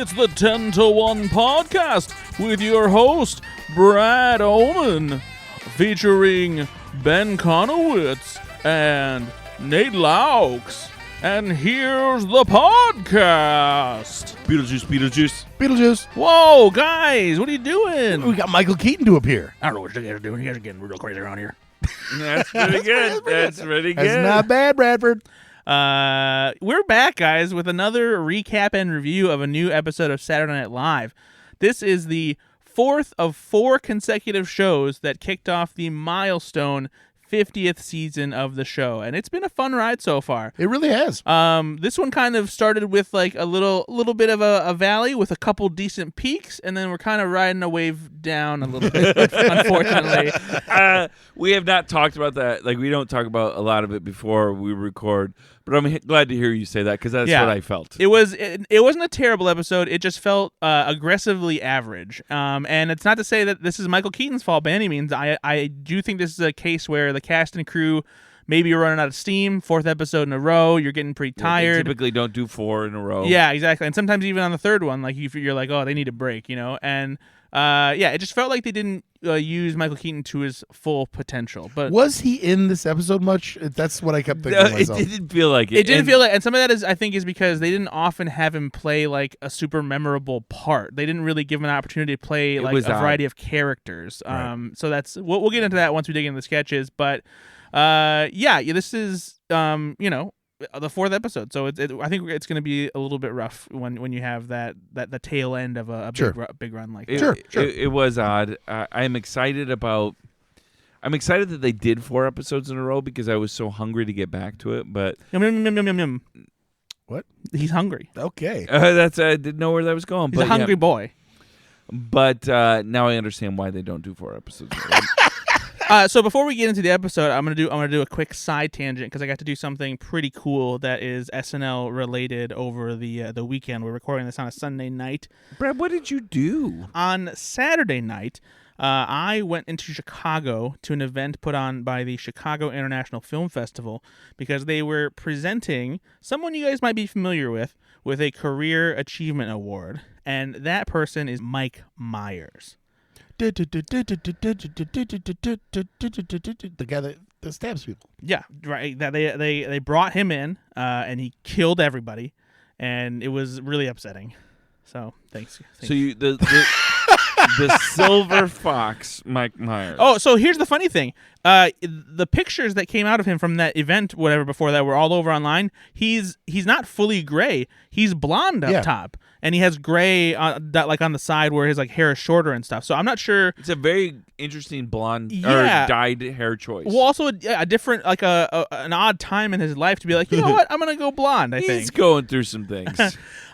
It's the 10 to 1 podcast with your host, Brad Oman, featuring Ben Konowitz and Nate Loucks. And here's the podcast. Beetlejuice. Whoa, guys, what are you doing? We got Michael Keaton to appear. I don't know what you guys are doing. You guys are getting real crazy around here. That's pretty good. That's pretty good. That's not bad, Bradford. We're back, guys, with another recap and review of a new episode of Saturday Night Live. This is the fourth of 4 consecutive shows that kicked off the milestone 50th season of the show, and it's been a fun ride so far. It really has. This one kind of started with like a little bit of a valley with a couple decent peaks, and then we're kind of riding a wave down a little bit, unfortunately. We have not talked about that. Like, we don't talk about a lot of it before we record, but I'm glad to hear you say that because that's what I felt. It wasn't a terrible episode. It just felt aggressively average. And it's not to say that this is Michael Keaton's fault by any means. I do think this is a case where the cast and crew maybe you're running out of steam. 4th episode in a row, you're getting pretty tired. They typically don't do 4 in a row. Yeah, exactly. And sometimes even on the 3rd one, like you're like, oh, they need a break, you know. And it just felt like they didn't use Michael Keaton to his full potential. But was he in this episode much? That's what I kept thinking to myself. It didn't feel like it. It didn't feel like, and some of that I think is because they didn't often have him play like a super memorable part. They didn't really give him an opportunity to play like a variety of characters. Right. So that's we'll get into that once we dig into the sketches. But this is the 4th episode, so I think it's going to be a little bit rough when you have the tail end of a big run like that. Sure. It was odd. I'm excited that they did 4 episodes in a row because I was so hungry to get back to it. But What? He's hungry. Okay. I didn't know where that was going. He's a hungry boy. But now I understand why they don't do 4 episodes in a row. So before we get into the episode, I'm gonna do a quick side tangent because I got to do something pretty cool that is SNL related over the weekend. We're recording this on a Sunday night. Brad, what did you do? On Saturday night, I went into Chicago to an event put on by the Chicago International Film Festival because they were presenting someone you guys might be familiar with a Career Achievement Award, and that person is Mike Myers. The guy that stabs people. Yeah, right. That they brought him in, and he killed everybody, and it was really upsetting. So thanks. So you the silver fox, Mike Myers. Oh, so here's the funny thing. The pictures that came out of him from that event, whatever before that, were all over online. He's not fully gray. He's blonde up top, and he has gray that like on the side where his like hair is shorter and stuff. So I'm not sure. It's a very interesting blonde or dyed hair choice. Well, also a different like an odd time in his life to be like, you know what, I'm gonna go blonde. He's going through some things.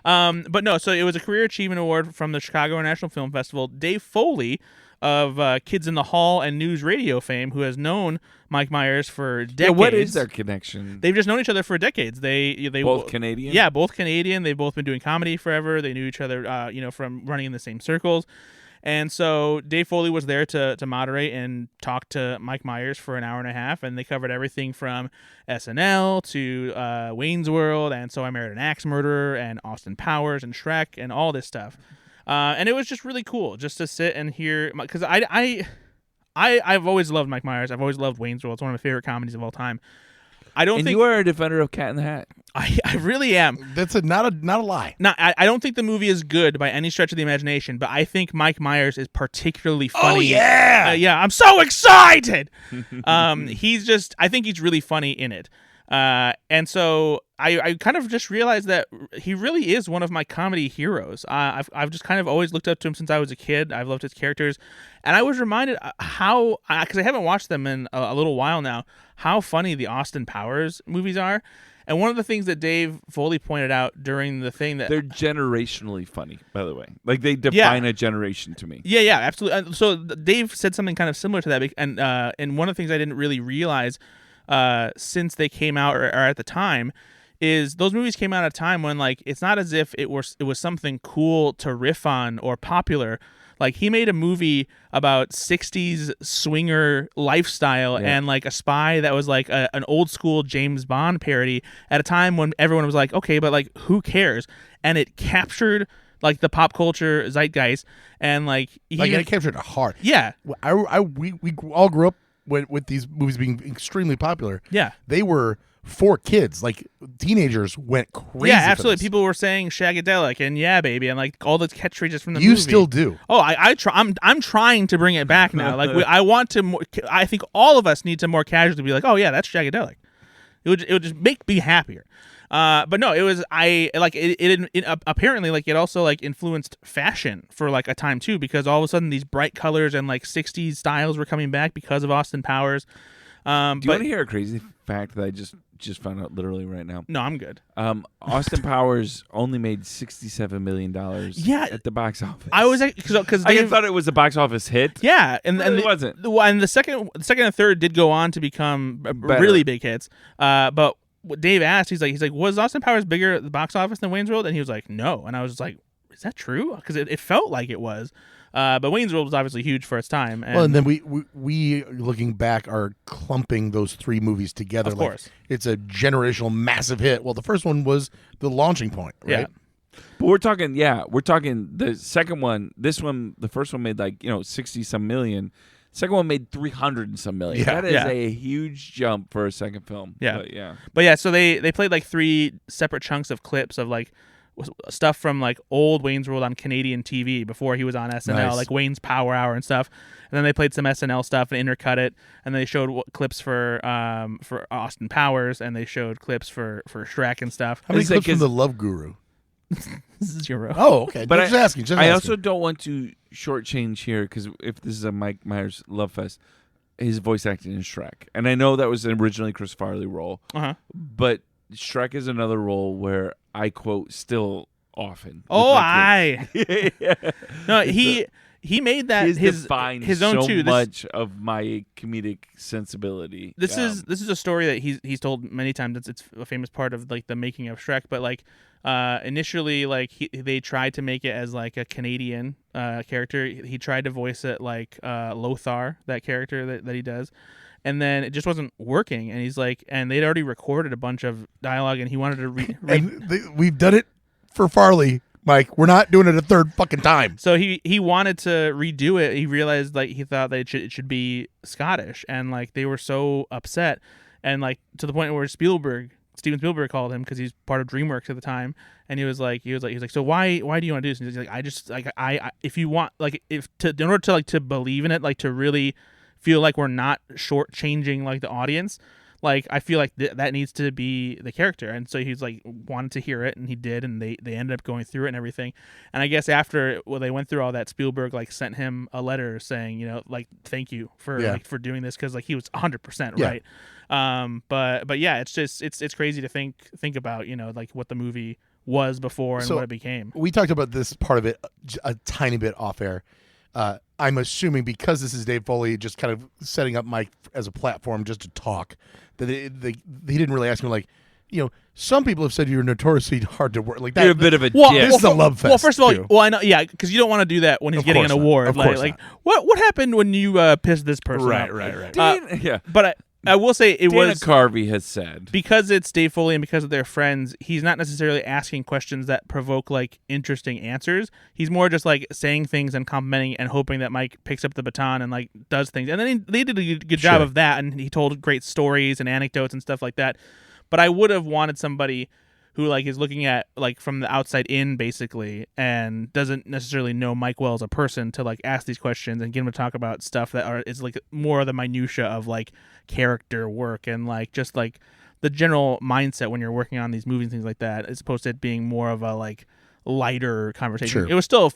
But no, so it was a Career Achievement Award from the Chicago International Film Festival. Dave Foley of Kids in the Hall and News Radio fame, who has known Mike Myers for decades. Yeah, what is their connection? They've just known each other for decades. They both Canadian? Yeah, both Canadian. They've both been doing comedy forever. They knew each other, from running in the same circles. And so Dave Foley was there to moderate and talk to Mike Myers for an hour and a half, and they covered everything from SNL to Wayne's World, and So I Married an Axe Murderer, and Austin Powers, and Shrek, and all this stuff. And it was just really cool just to sit and hear, because I've always loved Mike Myers. I've always loved Wayne's World. It's one of my favorite comedies of all time. You are a defender of Cat in the Hat. I really am. That's not a lie. No, I don't think the movie is good by any stretch of the imagination, but I think Mike Myers is particularly funny. Oh yeah, I'm so excited. I think he's really funny in it. And so I kind of just realized that he really is one of my comedy heroes. I've just kind of always looked up to him since I was a kid. I've loved his characters, and I was reminded how, because I haven't watched them in a little while now, how funny the Austin Powers movies are. And one of the things that Dave Foley pointed out during the thing that they're generationally funny, by the way. Like, they define a generation to me. Yeah, absolutely. So Dave said something kind of similar to that, and one of the things I didn't really realize since they came out or at the time is those movies came out at a time when, like, it's not as if it was something cool to riff on or popular. Like, he made a movie about 60s swinger lifestyle and, like, a spy that was, like, an old-school James Bond parody at a time when everyone was like, okay, but, like, who cares? And it captured like the pop culture zeitgeist, and like it captured it hard. Yeah, we all grew up with these movies being extremely popular. Yeah, they were for kids. Like teenagers went crazy. Yeah, absolutely. For this. People were saying "Shagadelic" and "Yeah, baby" and like all the catchphrases from the movie. You still do. Oh, I'm trying to bring it back now. Like I want to. I think all of us need to more casually be like, "Oh yeah, that's Shagadelic." It would just make me happier. But no, it was it apparently like it also like influenced fashion for like a time too, because all of a sudden these bright colors and like 60s styles were coming back because of Austin Powers. Do you want to hear a crazy fact that I just found out literally right now? No, I'm good. Austin Powers only made $67 million at the box office. I was because I thought it was a box office hit. Yeah, and it wasn't. And the second and third did go on to become really big hits. But what Dave asked, he's like, was Austin Powers bigger at the box office than Wayne's World? And he was like, no. And I was just like, is that true? Because it felt like it was. But Wayne's World was obviously huge for its time. And then we looking back are clumping those three movies together. Of course. It's a generational massive hit. Well, the first one was the launching point, right? Yeah. But we're talking the second one. The first one made 60 some million. Second one made 300 and some million. Yeah. That is a huge jump for a second film. Yeah. But yeah, so they played like three separate chunks of clips of like stuff from like old Wayne's World on Canadian TV before he was on SNL, like Wayne's Power Hour and stuff. And then they played some SNL stuff and intercut it. And they showed clips for Austin Powers, and they showed clips for Shrek and stuff. How many clips from The Love Guru? This is your row. Oh, okay. But just asking. I also don't want to shortchange here, because if this is a Mike Myers love fest, his voice acting in Shrek, and I know that was originally Chris Farley role, but Shrek is another role where I quote still often. No, he made that his own so too. Much of my comedic sensibility. This is a story that he's told many times. It's a famous part of like the making of Shrek. But like initially, like they tried to make it as like a Canadian character. He tried to voice it like Lothar, that character that he does. And then it just wasn't working, and he's like, and they'd already recorded a bunch of dialogue, and he wanted to we've done it for Farley, Mike. We're not doing it a third fucking time. So he wanted to redo it. He realized like he thought that it should be Scottish, and like they were so upset, and like to the point where Steven Spielberg called him, because he's part of DreamWorks at the time, and he was like, so why do you want to do this? And he's like, I just like I if you want like in order to like to believe in it, like to really feel like we're not shortchanging like the audience, like I feel like that needs to be the character. And so he's like wanted to hear it, and he did, and they ended up going through it and everything. And I guess after they went through all that, Spielberg like sent him a letter saying, like, thank you for for doing this, because like he was 100% right. But yeah, it's just it's crazy to think about like what the movie was before and what it became. We talked about this part of it a tiny bit off air. I'm assuming because this is Dave Foley just kind of setting up Mike as a platform just to talk, that he didn't really ask him like, some people have said you're notoriously hard to work. Like that, you're a bit of a dick. This is a love fest. Well, first of all, too. I know, because you don't want to do that when he's getting an award. Like what happened when you pissed this person off? Right. But I will say Dana Carvey has said, because it's Dave Foley and because they're friends, he's not necessarily asking questions that provoke like interesting answers. He's more just like saying things and complimenting and hoping that Mike picks up the baton and like does things. And then they did a good job of that, and he told great stories and anecdotes and stuff like that. But I would have wanted somebody who like is looking at like from the outside in basically, and doesn't necessarily know Mike well as a person, to like ask these questions and get him to talk about stuff that is like more of the minutia of like character work and like just like the general mindset when you're working on these movies and things like that, as opposed to it being more of a like lighter conversation. It was still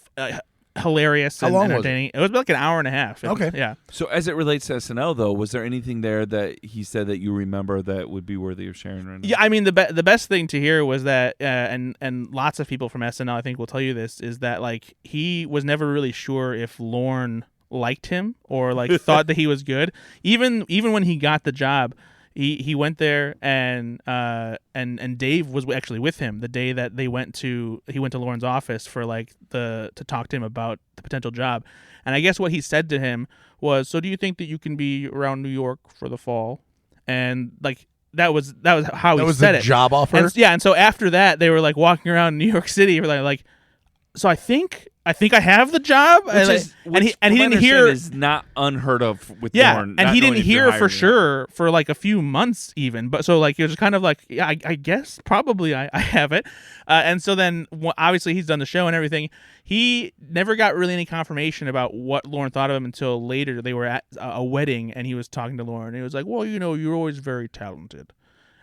hilarious and entertaining. It was like an hour and a half. Yeah. So as it relates to SNL though, was there anything there that he said that you remember that would be worthy of sharing right now? Yeah, I mean the best thing to hear was that and lots of people from SNL I think will tell you this, is that like he was never really sure if Lorne liked him or like thought that he was good. Even when he got the job, he went there and Dave was actually with him the day that he went to Lorne's office for like to talk to him about the potential job. And I guess what he said to him was, so do you think that you can be around New York for the fall? And like that was how he said it. Job offer. And so after that they were like walking around New York City, like so I think I have the job, and he didn't hear is not unheard of with yeah, Lorne, and not he knowing didn't if you're hear for hiring him. sure for like a few months even. But so like it was kind of like yeah, I guess probably I have it, and so then obviously he's done the show and everything. He never got really any confirmation about what Lorne thought of him until later. They were at a wedding and he was talking to Lorne. And he was like, "Well, you're always very talented,"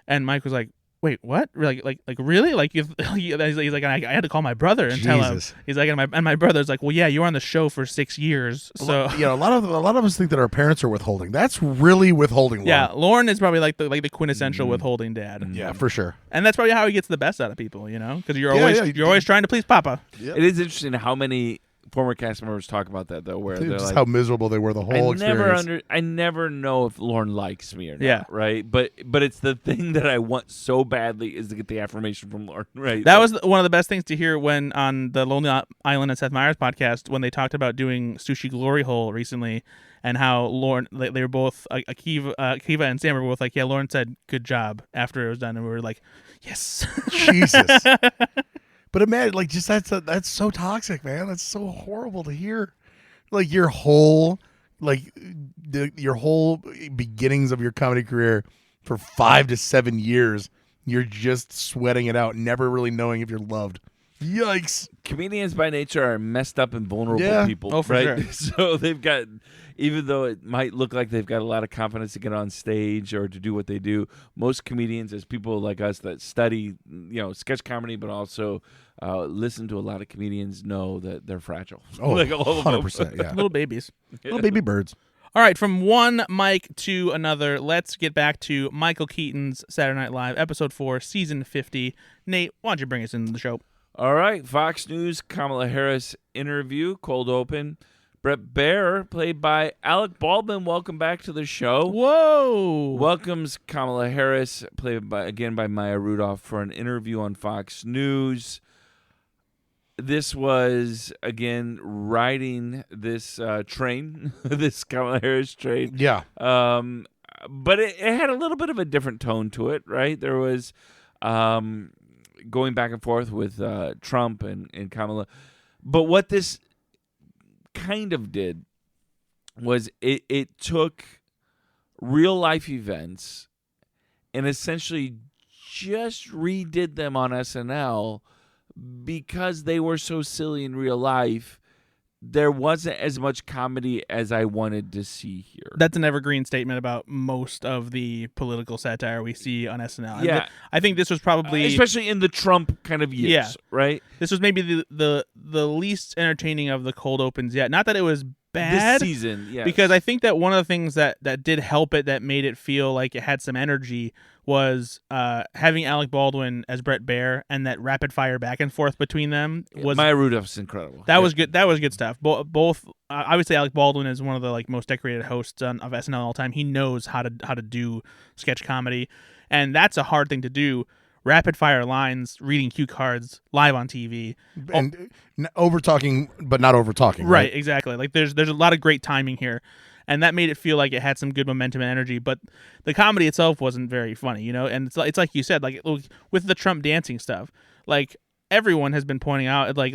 and Mike was like, "Wait, what? Like really? Like he's like, I had to call my brother and tell him." He's like, and my brother's like, "Well, yeah, you were on the show for 6 years, so a lot of us think that our parents are withholding. That's really withholding. Yeah, Lorne is probably like the quintessential withholding dad. Yeah, for sure. And that's probably how he gets the best out of people, because you're always trying to please Papa. Yep. It is interesting how many former cast members talk about that though, where they're just like, how miserable they were the whole experience. I never know if Lorne likes me or not. Yeah. Right. But it's the thing that I want so badly is to get the affirmation from Lorne. Right. That was one of the best things to hear when on the Lonely Island and Seth Meyers podcast when they talked about doing Sushi Glory Hole recently and how Lorne they were both Akiva and Sam were both like, yeah, Lorne said good job after it was done, and we were like, yes. Jesus. But imagine, like, just that's so toxic, man. That's so horrible to hear. Like your whole beginnings of your comedy career for 5 to 7 years, you're just sweating it out, never really knowing if you're loved. Yikes! Comedians by nature are messed up and vulnerable people. Oh, for right? sure. So they've got, even though it might look like they've got a lot of confidence to get on stage or to do what they do, most comedians, as people like us that study, sketch comedy, but also listen to a lot of comedians, know that they're fragile. Oh, like all of them. 100%. Yeah, Little babies. little baby birds. All right, from one Mike to another, let's get back to Michael Keaton's Saturday Night Live, Episode 4, Season 50. Nate, why don't you bring us into the show? All right, Fox News, Kamala Harris interview, cold open. Brett Baer, played by Alec Baldwin, welcome back to the show. Whoa! Welcomes Kamala Harris, played by Maya Rudolph, for an interview on Fox News. This was, again, riding this train, this Kamala Harris train. Yeah. But it had a little bit of a different tone to it, right? There was going back and forth with Trump and Kamala. But what this kind of did was it took real-life events and essentially just redid them on SNL because they were so silly in real life. There wasn't as much comedy as I wanted to see here. That's an evergreen statement about most of the political satire we see on SNL. Yeah. I think this was probably... especially in the Trump kind of years, right? This was maybe the least entertaining of the cold opens yet. Not that it was bad. This season, yeah. Because I think that one of the things that did help it, that made it feel like it had some energy, was having Alec Baldwin as Brett Baer, and that rapid fire back and forth between them was... Maya Rudolph's incredible. That was good. That was good stuff. Both obviously Alec Baldwin is one of the most decorated hosts of SNL all time. He knows how to do sketch comedy, and that's a hard thing to do. Rapid fire lines, reading cue cards live on TV, and over talking, but not over talking. Right, exactly. Like there's a lot of great timing here, and that made it feel like it had some good momentum and energy. But the comedy itself wasn't very funny, And it's like you said, like with the Trump dancing stuff, like everyone has been pointing out, like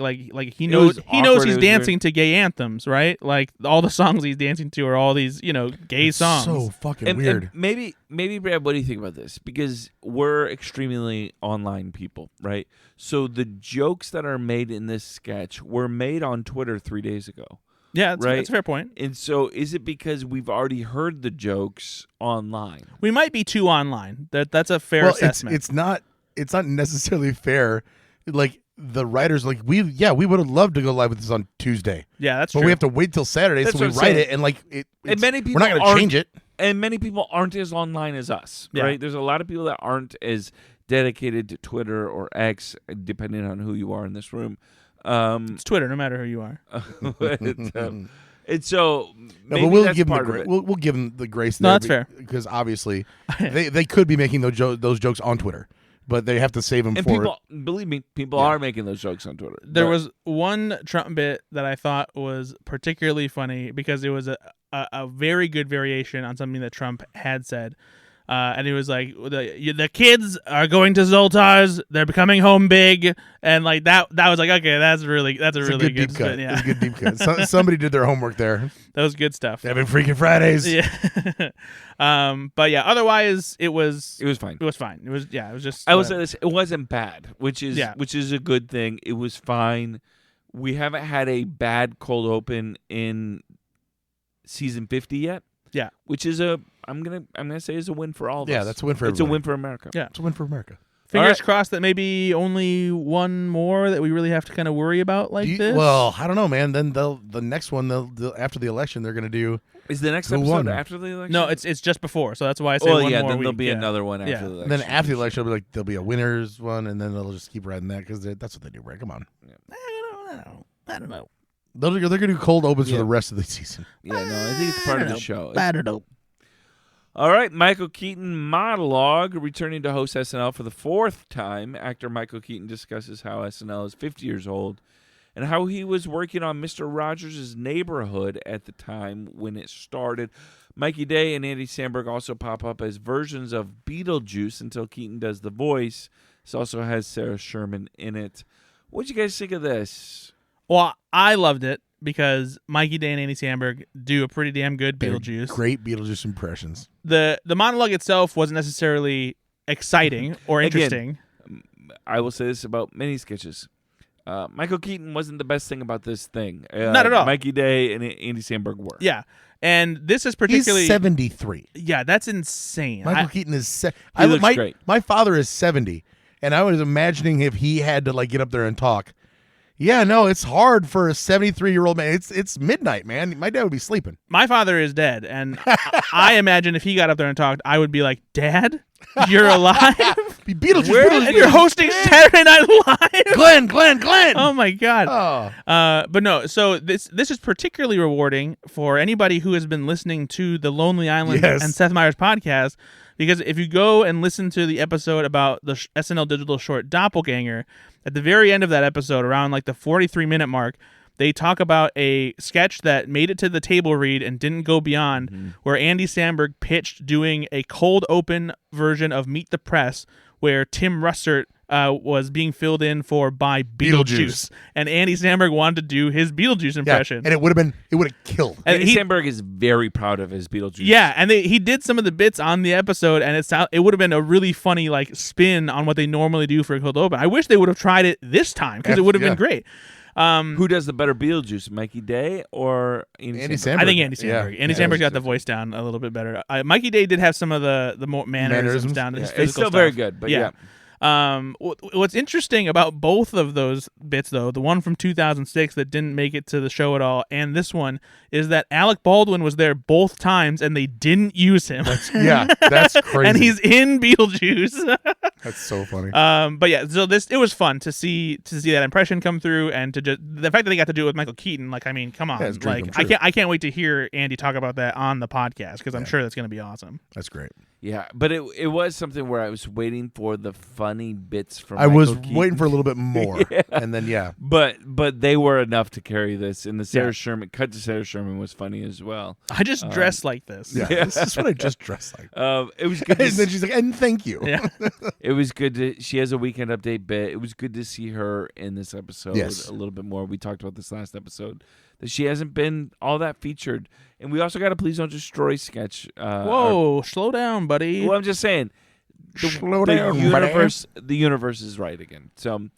he knows he's dancing to gay anthems, right? Like all the songs he's dancing to are all these gay songs. So fucking weird. And maybe Brad, what do you think about this? Because we're extremely online people, right? So the jokes that are made in this sketch were made on Twitter 3 days ago. Yeah, right? That's a fair point. And so is it because we've already heard the jokes online? We might be too online. That's a fair assessment. It's not necessarily fair. Like the writers, we would have loved to go live with this on Tuesday. Yeah, that's true. But we have to wait till Saturday, so we write it, and and many people we're not going to change it. And many people aren't as online as us, right? There's a lot of people that aren't as dedicated to Twitter or X, depending on who you are in this room. It's Twitter, no matter who you are. And so, but we'll give them we'll give them the grace. No, that's fair, because obviously they could be making those jokes on Twitter, but they have to save them and for. People, believe me, people are making those jokes on Twitter. There was one Trump bit that I thought was particularly funny because it was a very good variation on something that Trump had said. And he was like, the kids are going to Zoltar's. They're becoming home big, and like that was like, okay, that's a really good deep cut. spin, yeah. It's a good deep cut. Somebody did their homework there. That was good stuff. Having Freaking Fridays. Yeah. But yeah, otherwise it was fine. It was fine. It was just. I will say this: it wasn't bad, which is a good thing. It was fine. We haven't had a bad cold open in season 50 yet. Yeah, which is I'm gonna say is a win for all of us. Yeah, that's a win for everybody. It's a win for America. Yeah, it's a win for America. Fingers crossed that maybe only one more that we really have to kind of worry about this. Well, I don't know, man. Then the next one, after the election, they're gonna do. Is the next episode after the election? No, it's just before. So that's why I say one more then week. there'll be another one after the election. And then after the election, there'll be a winners one, and then they'll just keep riding that because that's what they do, right? Come on. Yeah. I don't know. They're gonna do cold opens for the rest of the season. Yeah, no, I think it's part of the show. I don't know. All right, Michael Keaton monologue. Returning to host SNL for the fourth time, actor Michael Keaton discusses how SNL is 50 years old and how he was working on Mr. Rogers' Neighborhood at the time when it started. Mikey Day and Andy Samberg also pop up as versions of Beetlejuice until Keaton does the voice. This also has Sarah Sherman in it. What'd you guys think of this? Well, I loved it because Mikey Day and Andy Samberg do a pretty damn good Beetlejuice. Great Beetlejuice impressions. The monologue itself wasn't necessarily exciting or interesting. Again, I will say this about many sketches. Michael Keaton wasn't the best thing about this thing. Not at all. Mikey Day and Andy Samberg were. Yeah. And this is particularly... He's 73. Yeah, that's insane. Michael Keaton is... He looks great. My father is 70, and I was imagining if he had to get up there and talk. Yeah, no, it's hard for a 73-year-old man. It's midnight, man. My dad would be sleeping. My father is dead, and I imagine if he got up there and talked, I would be like, Dad, you're alive? Be Beetlejuice. And you're hosting Saturday Night Live? Glenn. Oh, my God. But no, so this is particularly rewarding for anybody who has been listening to the Lonely Island and Seth Meyers podcast, because if you go and listen to the episode about the SNL digital short Doppelganger, at the very end of that episode, around the 43-minute mark, they talk about a sketch that made it to the table read and didn't go beyond, where Andy Samberg pitched doing a cold open version of Meet the Press, where Tim Russert was being filled in by Beetlejuice. And Andy Samberg wanted to do his Beetlejuice impression. And it would have killed. And Andy Samberg is very proud of his Beetlejuice. Yeah, and he did some of the bits on the episode, and it would have been a really funny spin on what they normally do for a cold open. I wish they would have tried it this time, because it would have been great. Who does the better Beetlejuice, Mikey Day or Andy Samberg? I think Andy Samberg. Yeah. Andy Samberg got the voice down a little bit better. Mikey Day did have some of the more mannerisms down. His it's still stuff. very good, but yeah. What's interesting about both of those bits, though, the one from 2006 that didn't make it to the show at all, and this one, is that Alec Baldwin was there both times, and they didn't use him. That's crazy. And he's in Beetlejuice. That's so funny. But yeah, so it was fun to see that impression come through, and to just the fact that they got to do it with Michael Keaton. Come on, I can't wait to hear Andy talk about that on the podcast, because I'm sure that's going to be awesome. That's great. Yeah, but it was something where I was waiting for the funny bits from Michael Keaton. Waiting for a little bit more. And then, But they were enough to carry this. And the Sarah Sherman, cut to Sarah Sherman was funny as well. I just dressed like this. Yeah, this is what I just dressed like. It was good. And then she's like, and thank you. Yeah. It was good she has a Weekend Update bit. It was good to see her in this episode a little bit more. We talked about this last episode, that she hasn't been all that featured. And we also got a Please Don't Destroy sketch. Whoa, slow down, buddy. Well, I'm just saying. Slow down, the universe is right again. So,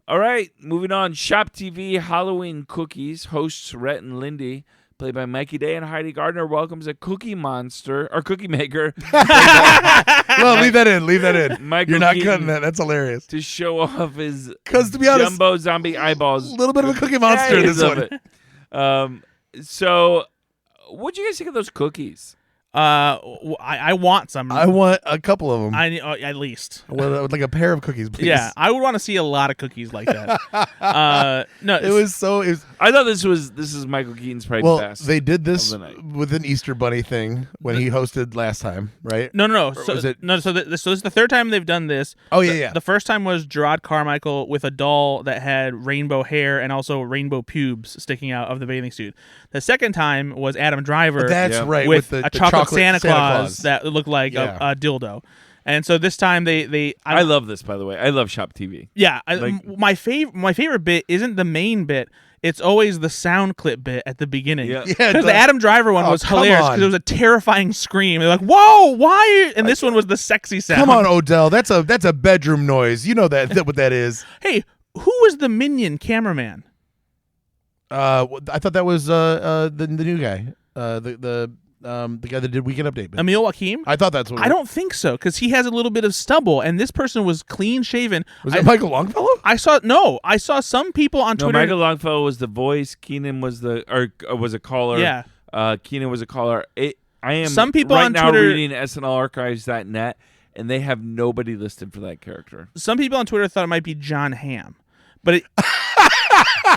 all right, moving on. Shop TV Halloween Cookies hosts Rhett and Lindy, played by Mikey Day and Heidi Gardner, welcomes a cookie monster or cookie maker. Well, leave that in. Michael You're not Keaton, cutting that. That's hilarious. to show off his to be honest, jumbo zombie eyeballs. A little bit of a cookie monster in this one. So, what'd you guys think of those cookies? I want some. I want a couple of them. At least. With a pair of cookies, please. Yeah, I would want to see a lot of cookies like that. No, it was. I thought this is Michael Keaton's probably best. They did this with an Easter Bunny thing when he hosted last time, right? No. So this is the third time they've done this. Oh yeah. The first time was Gerard Carmichael with a doll that had rainbow hair and also rainbow pubes sticking out of the bathing suit. The second time was Adam Driver. That's right, with the a chocolate chocolate Santa Santa Claus Claus. that looked like a dildo. And so this time I love this, by the way. I love Shop TV. Yeah, my favorite bit isn't the main bit. It's always the sound clip bit at the beginning. Yeah, because the Adam Driver one was hilarious because it was a terrifying scream. They're like, "Whoa, why?" And this one was the sexy sound. Come on, Odell. That's a bedroom noise. You know that what that is. Hey, who was the Minion cameraman? I thought that was the new guy. The guy that did Weekend Update. Emil Wakim? I thought that's what. I don't think so because he has a little bit of stubble, and this person was clean shaven. Was that Michael Longfellow? I saw some people on Twitter. No, Michael Longfellow was the voice. Keenan was was a caller. Yeah. Keenan was a caller. I am some people right on now Twitter reading SNLarchives.net, and they have nobody listed for that character. Some people on Twitter thought it might be John Hamm, but it.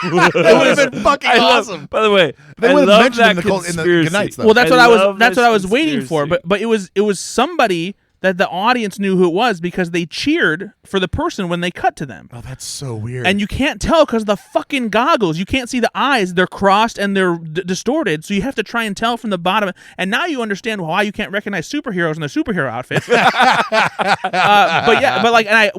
It would have been fucking awesome. By the way, they would have have mentioned that in the Good Nights, though. Well, that's what I was waiting conspiracy. for. But it was somebody that the audience knew who it was because they cheered for the person when they cut to them. Oh, that's so weird. And you can't tell because the fucking goggles. You can't see the eyes. They're crossed and they're distorted. So you have to try and tell from the bottom. And now you understand why you can't recognize superheroes in their superhero outfits.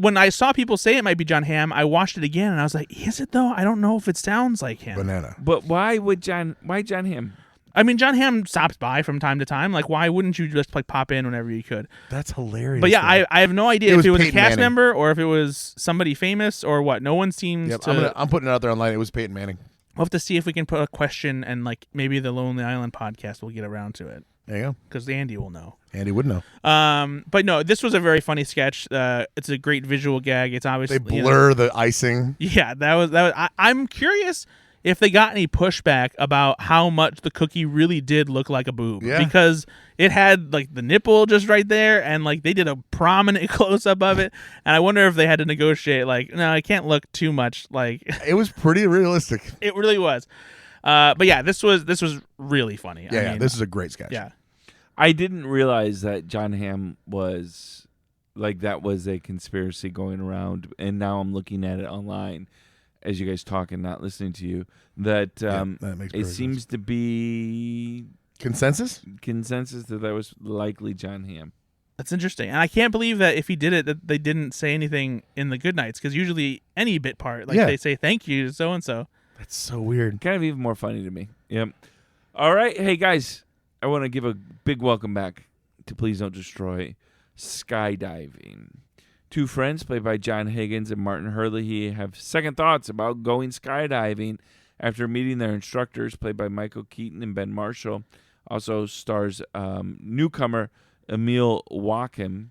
When I saw people say it might be John Hamm, I watched it again and I was like, is it though? I don't know if it sounds like him. Banana. But why John Hamm? I mean, John Hamm stops by from time to time. Like, why wouldn't you just pop in whenever you could? That's hilarious. But yeah, I have no idea if it was a Peyton cast Manning. member or if it was somebody famous or what. No one seems to. I'm putting it out there online. It was Peyton Manning. We'll have to see if we can put a question and maybe the Lonely Island podcast will get around to it. There you go. Because Andy will know. Andy would know. But no, this was a very funny sketch. It's a great visual gag. It's obviously They blur the icing. Yeah, that was. I'm curious if they got any pushback about how much the cookie really did look like a boob. Yeah. Because it had the nipple just right there and they did a prominent close up of it. And I wonder if they had to negotiate no, it can't look too much like It was pretty realistic. it really was. But yeah, this was really funny. Yeah, I mean, this is a great sketch. Yeah. I didn't realize that John Hamm was that was a conspiracy going around, and now I'm looking at it online as you guys talk and not listening to you. That that makes it perfect seems sense. to be Consensus that was likely John Hamm. That's interesting. And I can't believe that if he did it, that they didn't say anything in the Good Nights, because usually any bit part, they say thank you to so-and-so. That's so weird. Kind of even more funny to me. Yep. All right. Hey, guys, I want to give a big welcome back to Please Don't Destroy Skydiving. Two friends, played by John Higgins and Martin Hurley, have second thoughts about going skydiving after meeting their instructors, played by Michael Keaton and Ben Marshall. Also stars newcomer Emil Wakim.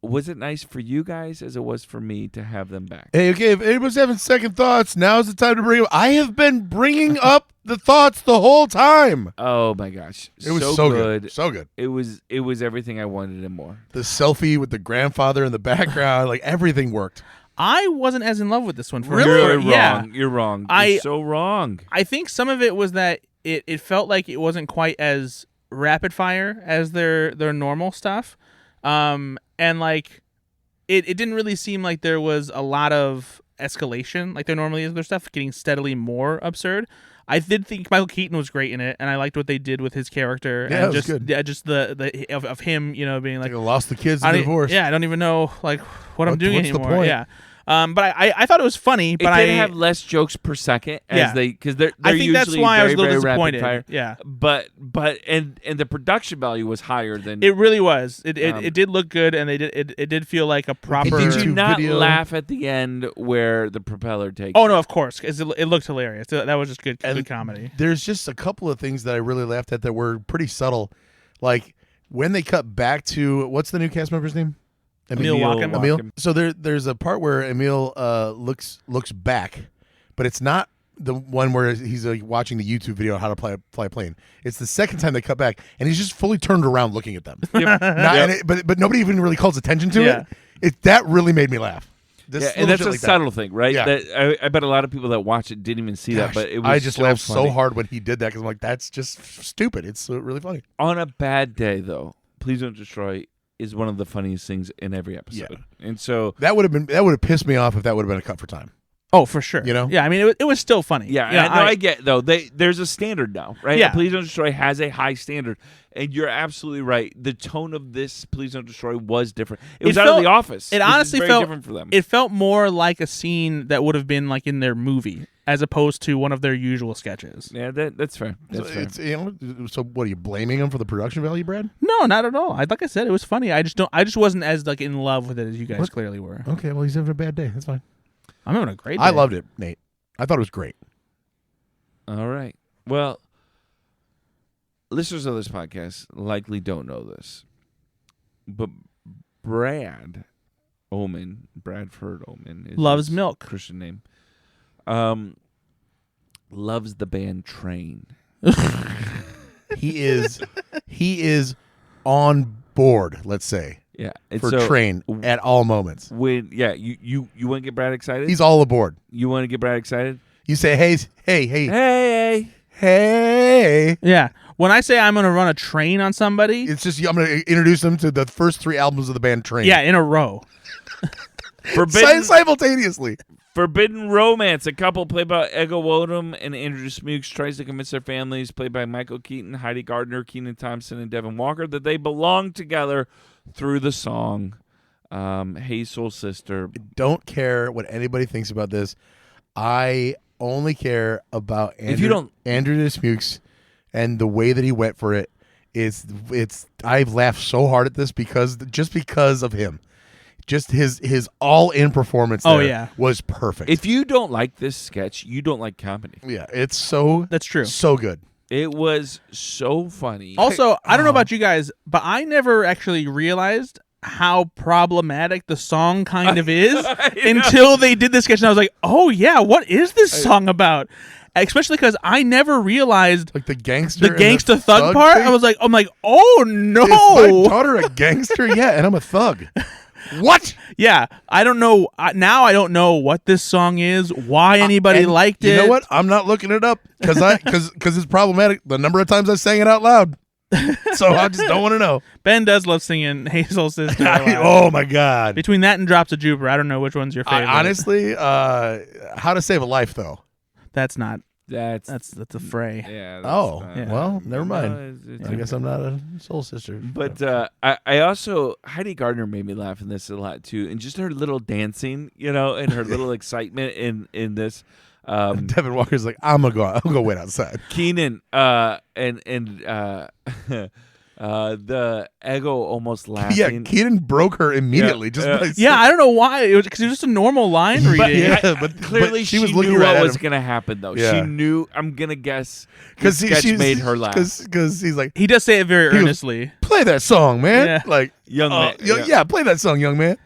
Was it nice for you guys as it was for me to have them back? Hey, okay, if anybody's having second thoughts, now's the time to bring them. I have been bringing up the thoughts the whole time. Oh my gosh. It was so good. So good. It was everything I wanted and more. The selfie with the grandfather in the background, everything worked. I wasn't as in love with this one. You're wrong. Yeah. You're wrong. You're so wrong. I think some of it was that it felt like it wasn't quite as rapid fire as their normal stuff. And it didn't really seem like there was a lot of escalation like there normally is. Their stuff getting steadily more absurd. I did think Michael Keaton was great in it, and I liked what they did with his character. Yeah, and it was good. Yeah, just the of him, being I lost the kids in divorce. Yeah, I don't even know what I'm doing what's the anymore. point? Yeah. But I thought it was funny. But it did have less jokes per second because they're I think usually that's why very, I was a little very disappointed. rapid fire. Yeah, but the production value was higher than it really was. It did look good, and it did feel like a proper. Did you not video. laugh at the end where the propeller takes? Oh no, of course, 'cause it looked hilarious. That was just good comedy. There's just a couple of things that I really laughed at that were pretty subtle, like when they cut back to what's the new cast member's name? Emil Wakim. Emil. So there's a part where Emil looks back, but it's not the one where he's watching the YouTube video on how to fly a plane. It's the second time they cut back, and he's just fully turned around looking at them. But nobody even really calls attention to it. That really made me laugh. And that's a subtle thing, right? Yeah. That I bet a lot of people that watch it didn't even see that, but it was I just laughed funny. so hard when he did that because I'm like, that's just stupid. It's really funny. On a bad day, though, Please Don't Destroy is one of the funniest things in every episode. And so that would have pissed me off if that would have been a cut for time. Oh, for sure. You know? Yeah, I mean, it was still funny. Yeah, You know, I get though. There's a standard now, right? Yeah. Please Don't Destroy has a high standard, and you're absolutely right. The tone of this Please Don't Destroy was different. It was out of The Office. It honestly very felt different for them. It felt more like a scene that would have been like in their movie, as opposed to one of their usual sketches. Yeah, that's fair. That's fair. It's, so what are you blaming him for the production value, Brad? No, not at all. Like I said, it was funny. I just wasn't as like in love with it as you guys clearly were. Okay, well he's having a bad day. That's fine. I'm having a great day. I loved it, Nate. I thought it was great. All right. Well, listeners of this podcast likely don't know this, but Bradford Oman is Loves his milk. Christian name. Loves the band Train. He is on board, let's say, Yeah, and for so Train at all moments. when you want to get Brad excited? He's all aboard. You want to get Brad excited? You say, hey. Hey. Yeah. When I say I'm going to run a train on somebody, It's just I'm going to introduce them to the first 3 albums of the band Train. yeah, in a row. Simultaneously. Forbidden Romance, a couple played by Ego Wodum and Andrew Smooks tries to convince their families, played by Michael Keaton, Heidi Gardner, Kenan Thompson, and Devin Walker, that they belong together through the song Hey Soul Sister. Don't care what anybody thinks about this. I only care about Andrew Smooks and the way that he went for it. I've laughed so hard at this because of him. Just his all-in performance there was perfect. If you don't like this sketch, you don't like comedy. Yeah, that's true. So good. It was so funny. Also, I don't know about you guys, but I never actually realized how problematic the song kind of is until they did this sketch, and I was like, oh yeah, what is this song about? Especially because I never realized like the gangster thug part. Thing? I'm like, oh no, is my daughter a gangster? Yeah, and I'm a thug. What? Yeah, I don't know. Now I don't know what this song is, why anybody liked it. You know what? I'm not looking it up because it's problematic. The number of times I sang it out loud. So I just don't want to know. Ben does love singing Hazel Sister. Oh my God. Between that and Drops of Jupiter, I don't know which one's your favorite. Honestly, How to Save a Life though. That's not. That's a fray. Yeah. Well, never mind. It's I guess I'm not a soul sister. But I also Heidi Gardner made me laugh in this a lot too, and just her little dancing, and her little excitement in this. Devin Walker's like, I'll go wait outside. Keenan and the Ego almost laughing. Yeah, Keenan broke her immediately. I don't know why. It was because it was just a normal line reading. But clearly she was looking knew right what at was him. going to happen, though. Yeah. She knew. I'm gonna guess because sketch made her laugh. Because he's like, he does say it very earnestly. Play that song, man. Yeah. Like young man. Yeah, play that song, young man.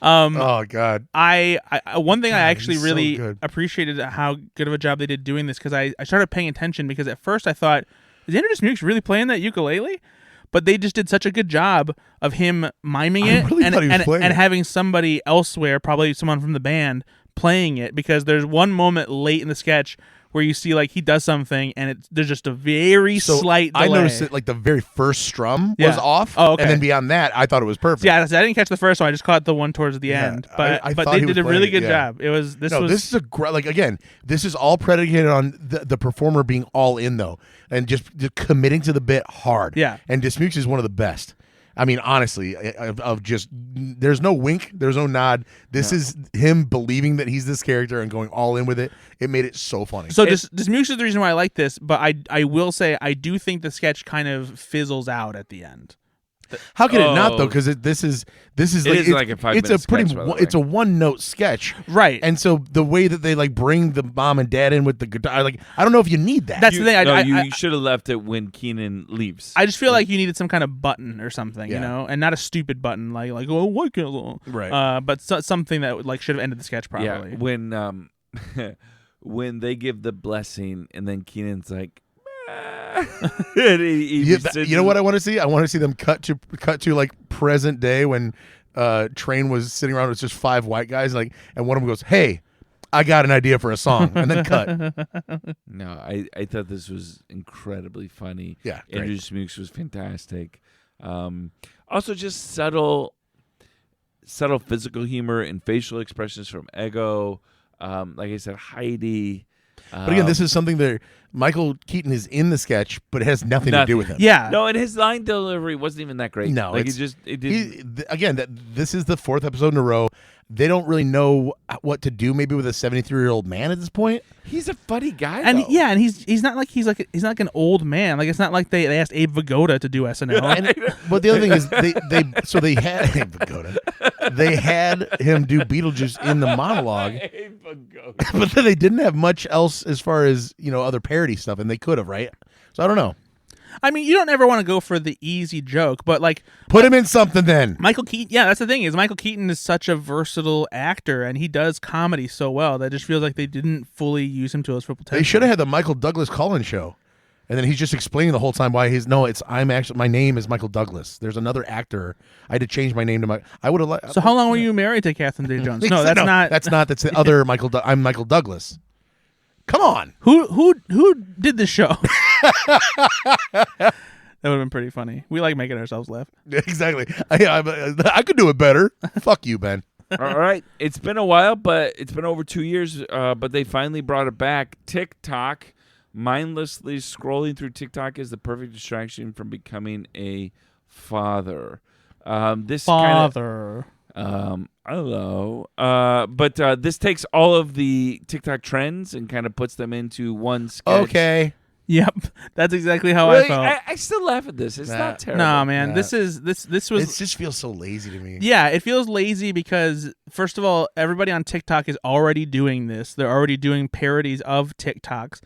Oh God! I one thing I actually he's really so good. appreciated how good of a job they did doing this, because I started paying attention, because at first I thought, is Andrew Smooks really playing that ukulele? But they just did such a good job of him miming it and having somebody elsewhere, probably someone from the band, playing it, because there's one moment late in the sketch where you see like he does something and there's just a very slight delay. I noticed that like the very first strum was off. Oh, okay. And then beyond that, I thought it was perfect. Yeah, I didn't catch the first one. I just caught the one towards the end. But I but thought they he did was a really playing good it, job. This is a great, like, again, this is all predicated on the performer being all in though, and just committing to the bit hard. Yeah. And Dismukes is one of the best. I mean, honestly, of just, there's no wink, there's no nod. This is him believing that he's this character and going all in with it. It made it so funny. So Dismukes is the reason why I like this, but I will say I do think the sketch kind of fizzles out at the end. How can it not though? Because this is like a 5-minute sketch, by the way. It's a 1-note sketch, right? And so the way that they like bring the mom and dad in with the guitar, like, I don't know if you need that. That's the thing. You should have left it when Keenan leaves. I just feel like you needed some kind of button or something, and not a stupid button like oh what can right? But something that like should have ended the sketch properly. Yeah, when when they give the blessing and then Keenan's like. You know what I want to see? I want to see them cut to like present day when Train was sitting around with just 5 white guys, and one of them goes, "Hey, I got an idea for a song," and then cut. No, I thought this was incredibly funny. Yeah, Andrew Smooks was fantastic. Also, just subtle physical humor and facial expressions from Ego. like I said, Heidi. But again, this is something that Michael Keaton is in the sketch, but it has nothing to do with him. Yeah. No, and his line delivery wasn't even that great. No, like it didn't. Again, this is the 4th episode in a row. They don't really know what to do. Maybe with a 73-year-old man at this point. He's a funny guy, and though. and he's not like an old man. Like it's not like they asked Abe Vigoda to do SNL. But the other thing is they had Abe Vigoda. They had him do Beetlejuice in the monologue, but then they didn't have much else as far as other parody stuff, and they could have, right? So I don't know. I mean, you don't ever want to go for the easy joke, but like put him in something then. Michael Keaton, yeah, that's the thing is Michael Keaton is such a versatile actor, and he does comedy so well that it just feels like they didn't fully use him to his full potential. They should have had the Michael Douglas call-in show, and then he's just explaining the whole time why my name is Michael Douglas. There's another actor. I had to change my name to I would have. So how long were you married to Catherine Zeta-Jones? No, that's not. That's not. That's the other Michael. I'm Michael Douglas. Come on. Who did this show? That would have been pretty funny. We like making ourselves laugh. Exactly. I could do it better. Fuck you, Ben. All right. It's been a while, but it's been over 2 years, but they finally brought it back. TikTok. Mindlessly scrolling through TikTok is the perfect distraction from becoming a father. Hello. But this takes all of the TikTok trends and kind of puts them into one sketch. Okay. Yep, that's exactly how I felt. I still laugh at this. It's not terrible. Nah, man, this was. It just feels so lazy to me. Yeah, it feels lazy because first of all, everybody on TikTok is already doing this. They're already doing parodies of TikToks,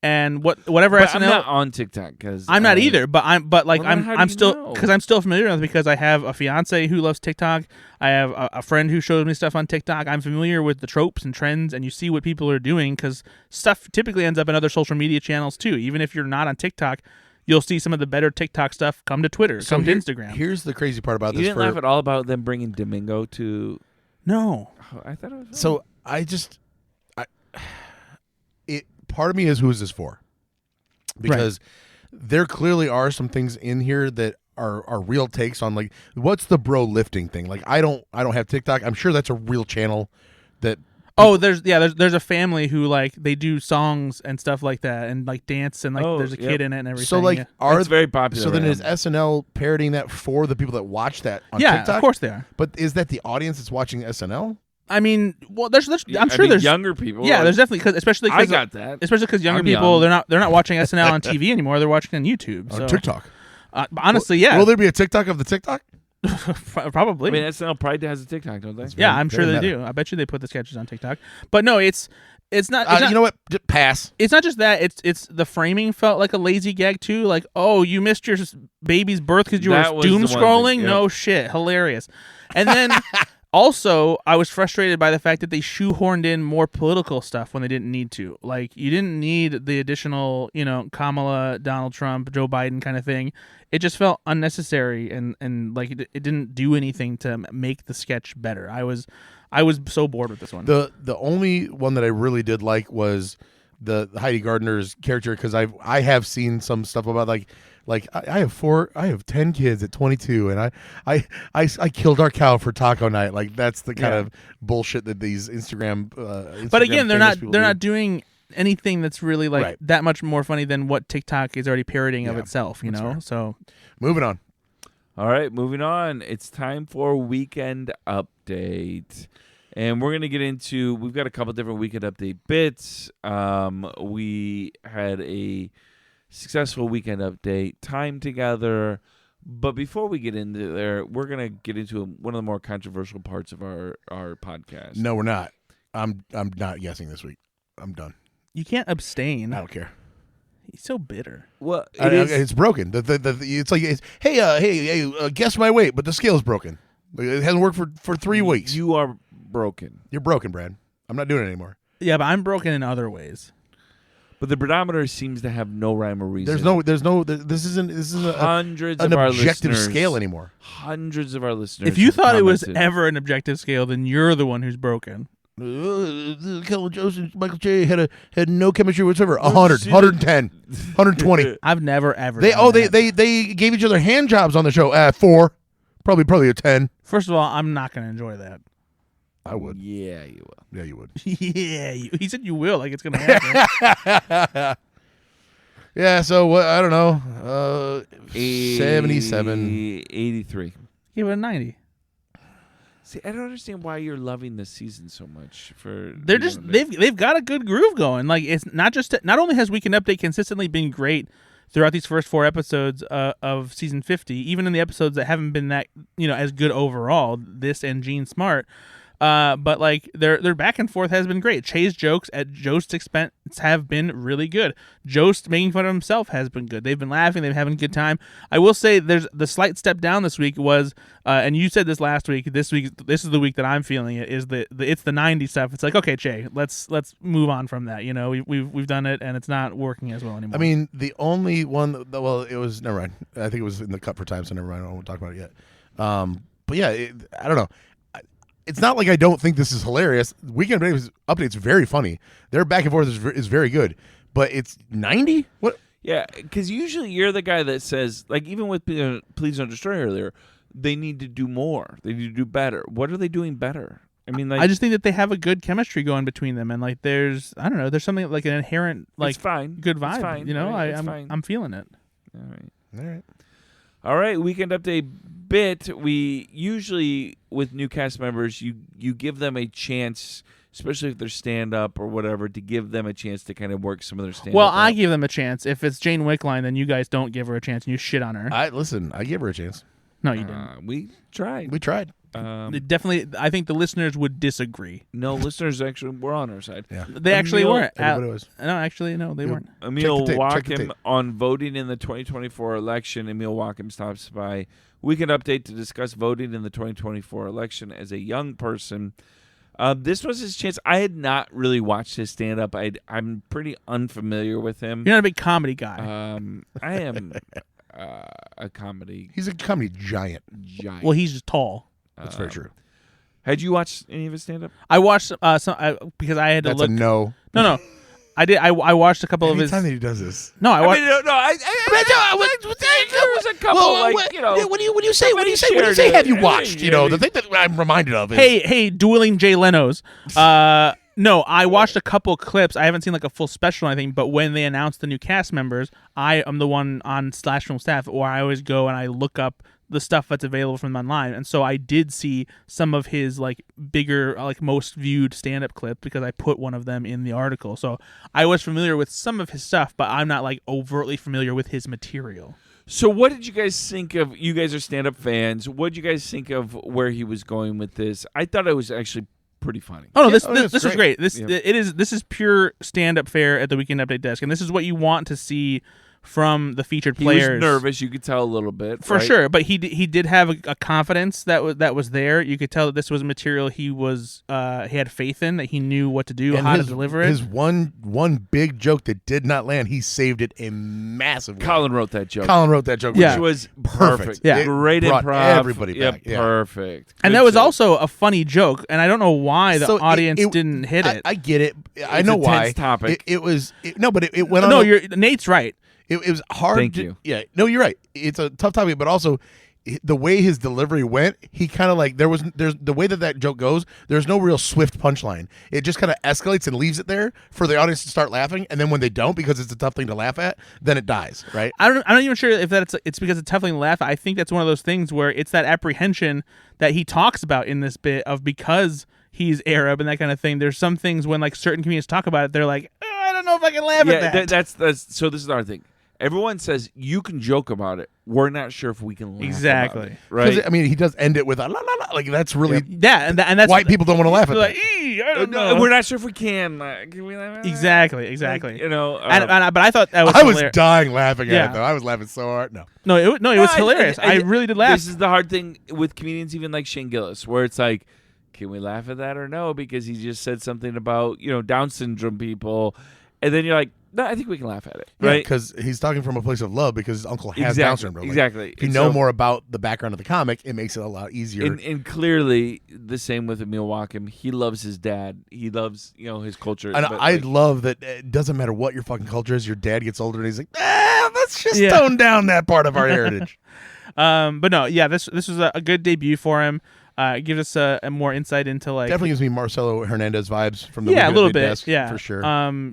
and whatever but SNL. I'm not on TikTok because I'm not either. But I'm still because I'm still familiar with it because I have a fiance who loves TikTok. I have a friend who shows me stuff on TikTok. I'm familiar with the tropes and trends, and you see what people are doing because stuff typically ends up in other social media channels too. Even if you're not on TikTok, you'll see some of the better TikTok stuff come to Twitter, come to Instagram. Here's the crazy part about this. You didn't laugh at all about them bringing Domingo to. No, I thought it was. So part of me is, who is this for? Because there clearly are some things in here that are real takes on, like, what's the bro lifting thing? Like, I don't have TikTok. I'm sure that's a real channel that. Oh, there's a family who like they do songs and stuff like that and like dance and like there's a kid in it and everything. So like it's very popular. So then is SNL parodying that for the people that watch that on TikTok? TikTok? Of course they are. But is that the audience that's watching SNL? I mean, well, I'm sure there's younger people. Yeah, there's definitely especially I got that. Especially because younger people they're not watching SNL on TV anymore. They're watching on YouTube. On TikTok. Honestly, yeah. Will there be a TikTok of the TikTok? Probably. I mean, SNL probably has a TikTok, don't they? Yeah, I'm sure they do. I bet you they put the sketches on TikTok. But no, it's not. You know what? Pass. It's not just that. It's the framing felt like a lazy gag too. Like, oh, you missed your baby's birth because you were doom scrolling. Yep. No shit, hilarious. And then also, I was frustrated by the fact that they shoehorned in more political stuff when they didn't need to. Like, you didn't need the additional, Kamala, Donald Trump, Joe Biden kind of thing. It just felt unnecessary and like it didn't do anything to make the sketch better. I was so bored with this one. The only one that I really did like was the Heidi Gardner's character, because I have seen some stuff about like I have 10 kids at 22, and I killed our cow for taco night. Like, that's the kind of bullshit that these Instagram but again, they're not doing anything that's really like that much more funny than what TikTok is already parodying of itself, fair. So moving on. All right, moving on. It's time for Weekend Update. And we're going to get into, we've got a couple different Weekend Update bits. We had a successful Weekend Update time together. But before we get into there, we're going to get into one of the more controversial parts of our podcast. No, we're not. I'm not guessing this week. I'm done. You can't abstain. I don't care. He's so bitter. Well, it's broken. It's like, hey, guess my weight, but the scale's broken. It hasn't worked for 3 weeks. You are broken. You're broken, Brad. I'm not doing it anymore. Yeah, but I'm broken in other ways. But the pedometer seems to have no rhyme or reason. This isn't an objective scale anymore. Hundreds of our listeners. If you thought it was ever an objective scale, then you're the one who's broken. Kellen Joseph, Michael J had no chemistry whatsoever. 100, 110, 120. I've never ever. They gave each other hand jobs on the show. 4, probably a 10. First of all, I'm not going to enjoy that. I would. Yeah, you will. Yeah, you would. He said you will, like it's gonna happen. Yeah, so what? I don't know. 77. 83. Give it a 90. See, I don't understand why you're loving this season so much. They've got a good groove going. Like it's not only has Weekend Update consistently been great throughout these first 4 episodes of season 50, even in the episodes that haven't been that as good overall, this and Gene Smart. But like their back and forth has been great. Che's jokes at Jost's expense have been really good. Jost making fun of himself has been good. They've been laughing. They've been having a good time. I will say there's the slight step down this week was, and you said this last week. This is the week that I'm feeling it. Is it's the '90s stuff. It's like, okay, Che, let's move on from that. We've done it, and it's not working as well anymore. I mean, the only one. It was never mind. I think it was in the cut for time, so never mind. I won't talk about it yet. But yeah, I don't know. It's not like I don't think this is hilarious. Weekend Update's very funny. Their back and forth is very good. But it's 90? What? Yeah, because usually you're the guy that says, like, even with Please Don't Destroy earlier, they need to do more. They need to do better. What are they doing better? I mean, like, I just think that they have a good chemistry going between them, and like, there's something like an inherent it's fine. good vibe. It's fine. Right? Fine. I'm feeling it. All right. Weekend Update bit. We usually, with new cast members, you give them a chance, especially if they're stand-up or whatever, to give them a chance to kind of work some of their stand-up. Well, I give them a chance. If it's Jane Wickline, then you guys don't give her a chance and you shit on her. I gave her a chance. No, you didn't. We tried. Definitely, I think the listeners would disagree. No, listeners actually were on our side. Yeah. They actually weren't. Everybody was. No, they weren't. Emil Check the tape. Wachem on voting in the 2024 election. Emil Wachem stops by Weekend Update to discuss voting in the 2024 election as a young person. This was his chance. I had not really watched his stand-up. I'm pretty unfamiliar with him. You're not a big comedy guy. I am a comedy He's a comedy giant. Well, he's just tall. That's very true. Had you watched any of his stand-up? I watched some because I had to That's look. a no. No. I did. I watched a couple of his. Anytime that he does this. No, I watched. There was a couple When you say have you watched? The thing that I'm reminded of is Hey, dueling Jay Leno's. No, I watched a couple clips. I haven't seen like a full special or anything, but when they announced the new cast members, I am the one on Slash Film staff where I always go and I look up the stuff that's available from them online. And so I did see some of his like bigger, like most viewed stand-up clip because I put one of them in the article. So I was familiar with some of his stuff, but I'm not like overtly familiar with his material. So what did you guys think of? You guys are stand-up fans. What did you guys think of where he was going with this? I thought it was actually pretty funny. Oh no, this is great. This Yeah. This is pure stand-up fare at the Weekend Update desk, and this is what you want to see from the featured players. He was nervous. You could tell a little bit, for right? sure, but he did have a confidence that was there. You could tell that this was material he had faith in, that he knew what to do, how to deliver it. His one big joke that did not land, he saved it a massive way. Colin wrote that joke. Yeah. Which was perfect. Yeah. Great Brought improv. everybody back. Yeah. Perfect. And Good that was joke. also a funny joke, and I don't know why the So audience didn't hit it. I get it. I It's know a why. tense topic. It went on. No, Nate's right. It was hard. Thank you. Yeah. No, you're right. It's a tough topic, but also the way his delivery went, he kind of like there's the way that joke goes. There's no real swift punchline. It just kind of escalates and leaves it there for the audience to start laughing, and then when they don't, because it's a tough thing to laugh at, then it dies. Right. I'm not even sure if it's because it's a tough thing to laugh at. I think that's one of those things where it's that apprehension that he talks about in this bit of because he's Arab and that kind of thing. There's some things when like certain comedians talk about it, they're like, I don't know if I can laugh at that. That's so. This is our thing. Everyone says you can joke about it. We're not sure if we can laugh Exactly. about it, right? I mean, he does end it with a la la la. Like that's really Yeah, and that's white people don't want to laugh at like, that. I don't know. We're not sure if we can. Can we laugh at that? Exactly. Like, But I thought that was I was hilarious. dying laughing at Yeah. it though. I was laughing so hard. No. It was hilarious. I really did laugh. This is the hard thing with comedians, even like Shane Gillis, where it's like, can we laugh at that or no? Because he just said something about Down syndrome people, and then you're like, no, I think we can laugh at it, right? Because he's talking from a place of love because his uncle has Down syndrome. Like, Exactly. if you know more about the background of the comic, it makes it a lot easier. And clearly, the same with Emil Wachem. He loves his dad. He loves his culture. And but, I love that it doesn't matter what your fucking culture is. Your dad gets older and he's like, let's just tone down that part of our heritage. But no, yeah, this was a good debut for him. It gives us a more insight into like Definitely gives me Marcelo Hernandez vibes from the a little Mid bit, desk, yeah, for sure.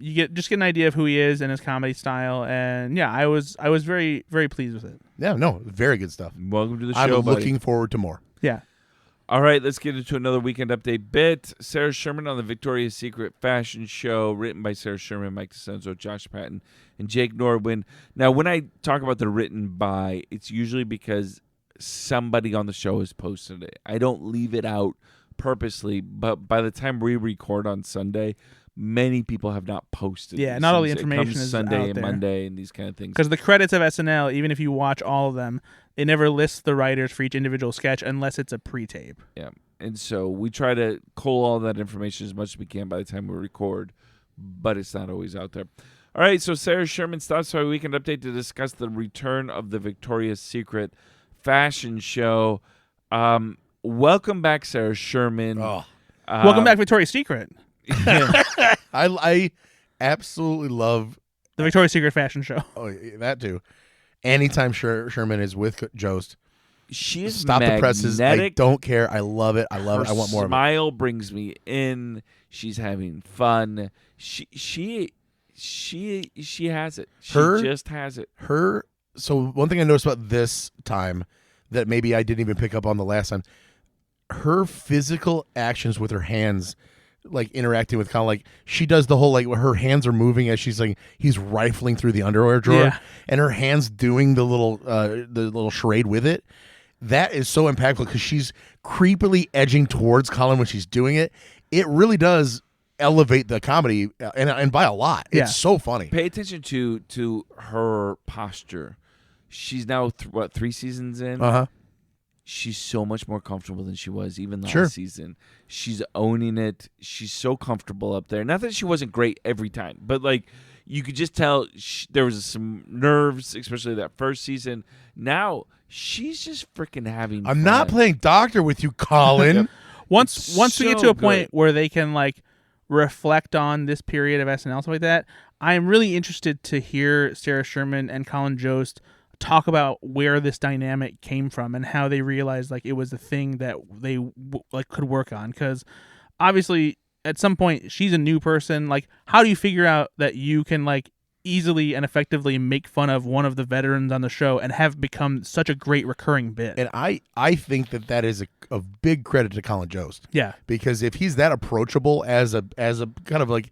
You get an idea of who he is and his comedy style, and yeah, I was very very pleased with it. Yeah, no, very good stuff. Welcome to the show, I'm buddy. looking forward to more. Yeah. All right, let's get into another weekend update bit. Sarah Sherman on the Victoria's Secret fashion show, written by Sarah Sherman, Mike DeCenzo, Josh Patton, and Jake Norwin. Now, when I talk about the written by, it's usually because somebody on the show has posted it. I don't leave it out purposely, but by the time we record on Sunday, many people have not posted. Yeah, these not all the things. information it comes is Sunday out and there. Monday and these kind of things. Because the credits of SNL, even if you watch all of them, it never lists the writers for each individual sketch unless it's a pre-tape. Yeah, and so we try to cull all that information as much as we can by the time we record, but it's not always out there. All right, so Sarah Sherman stops by Weekend Update to discuss the return of the Victoria's Secret fashion show. Welcome back, Sarah Sherman. Oh. Welcome back, Victoria's Secret. I absolutely love The Victoria's Secret fashion show. that too. Anytime Sherman is with Jost, She is stop the presses. I magnetic. don't care. I love it. I love it. I want more Her of it. smile brings me in. She's having fun. She has it. She just has it. So one thing I noticed about this time that maybe I didn't even pick up on the last time, her physical actions with her hands, like interacting with Colin, like she does the whole like where her hands are moving as she's like he's rifling through the underwear drawer, and her hands doing the little charade with it. That is so impactful because she's creepily edging towards Colin when she's doing it. It really does elevate the comedy and by a lot. It's so funny. Pay attention to her posture. She's now 3 seasons in. She's so much more comfortable than she was even last season. She's owning it. She's so comfortable up there. Not that she wasn't great every time, but like you could just tell there was some nerves, especially that first season. Now she's just freaking having fun. I'm not playing doctor with you, Colin. Once we get so to a good. point where they can like reflect on this period of SNL stuff like that, I'm really interested to hear Sarah Sherman and Colin Jost talk about where this dynamic came from and how they realized like it was a thing that they could work on. Because obviously at some point she's a new person. Like, how do you figure out that you can like easily and effectively make fun of one of the veterans on the show and have become such a great recurring bit? And I think that is a big credit to Colin Jost. Yeah, because if he's that approachable as a kind of like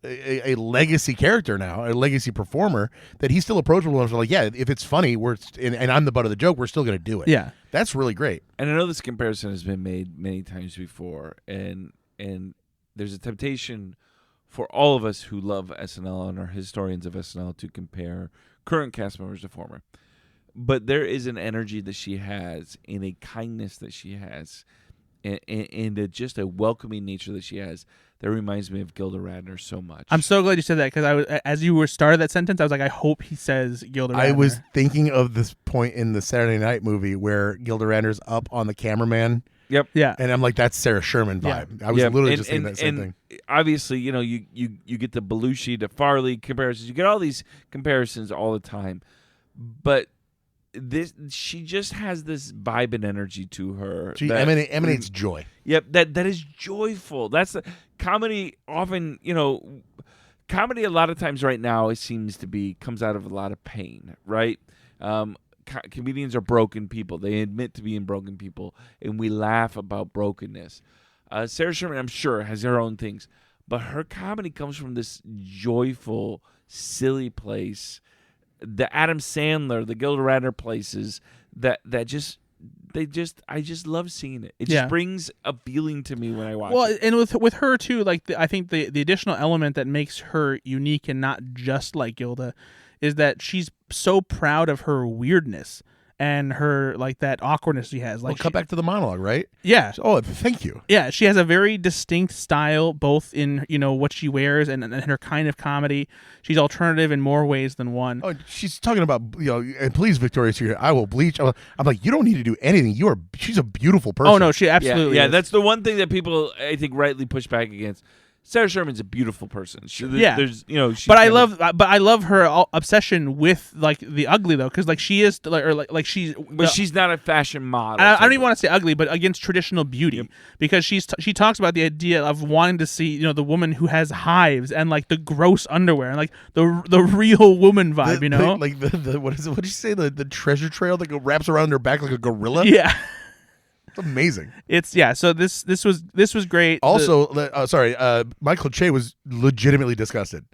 a legacy character now, a legacy performer, that he's still approachable enough to like, yeah, if it's funny, and I'm the butt of the joke, we're still going to do it. Yeah, that's really great. And I know this comparison has been made many times before, and there's a temptation for all of us who love SNL and are historians of SNL to compare current cast members to former. But there is an energy that she has, and a kindness that she has, and just a welcoming nature that she has that reminds me of Gilda Radner so much. I'm so glad you said that because I was, as you were started that sentence, I was like, I hope he says Gilda Radner. I was thinking of this point in the Saturday Night movie where Gilda Radner's up on the cameraman. Yep. Yeah. And I'm like, that's Sarah Sherman vibe. I was literally just thinking that same thing. Obviously, you know, you get the Belushi to Farley comparisons. You get all these comparisons all the time. But she just has this vibe and energy to her. She emanates joy. Yep, that is joyful. That's the comedy. Often, you know, comedy a lot of times right now it seems to be comes out of a lot of pain, right? Comedians are broken people. They admit to being broken people, and we laugh about brokenness. Sarah Sherman, I'm sure, has her own things, but her comedy comes from this joyful, silly place. The Adam Sandler, the Gilda Radner places I just love seeing it. It just brings a feeling to me when I watch it. Well, and with her too, like I think the additional element that makes her unique and not just like Gilda is that she's so proud of her weirdness and her like that awkwardness she has. Like, cut back to the monologue, right? Yeah. Oh, thank you. Yeah, she has a very distinct style, both in what she wears and her kind of comedy. She's alternative in more ways than one. Oh, she's talking about and please, Victoria's Secret, I will bleach. I'm like, you don't need to do anything. She's a beautiful person. Oh no, she absolutely. Yeah, is. that's the one thing that people I think rightly push back against. Sarah Sherman's a beautiful person. Yeah. There's she's But I kind of- love her obsession with like the ugly though, because like she is like she's. But she's not a fashion model. I don't even want to say ugly, but against traditional beauty, because she talks about the idea of wanting to see the woman who has hives and like the gross underwear and like the real woman vibe, like the what is it? What did you say? The treasure trail that wraps around her back like a gorilla. Yeah. It's amazing. So this was great. Also, Michael Che was legitimately disgusted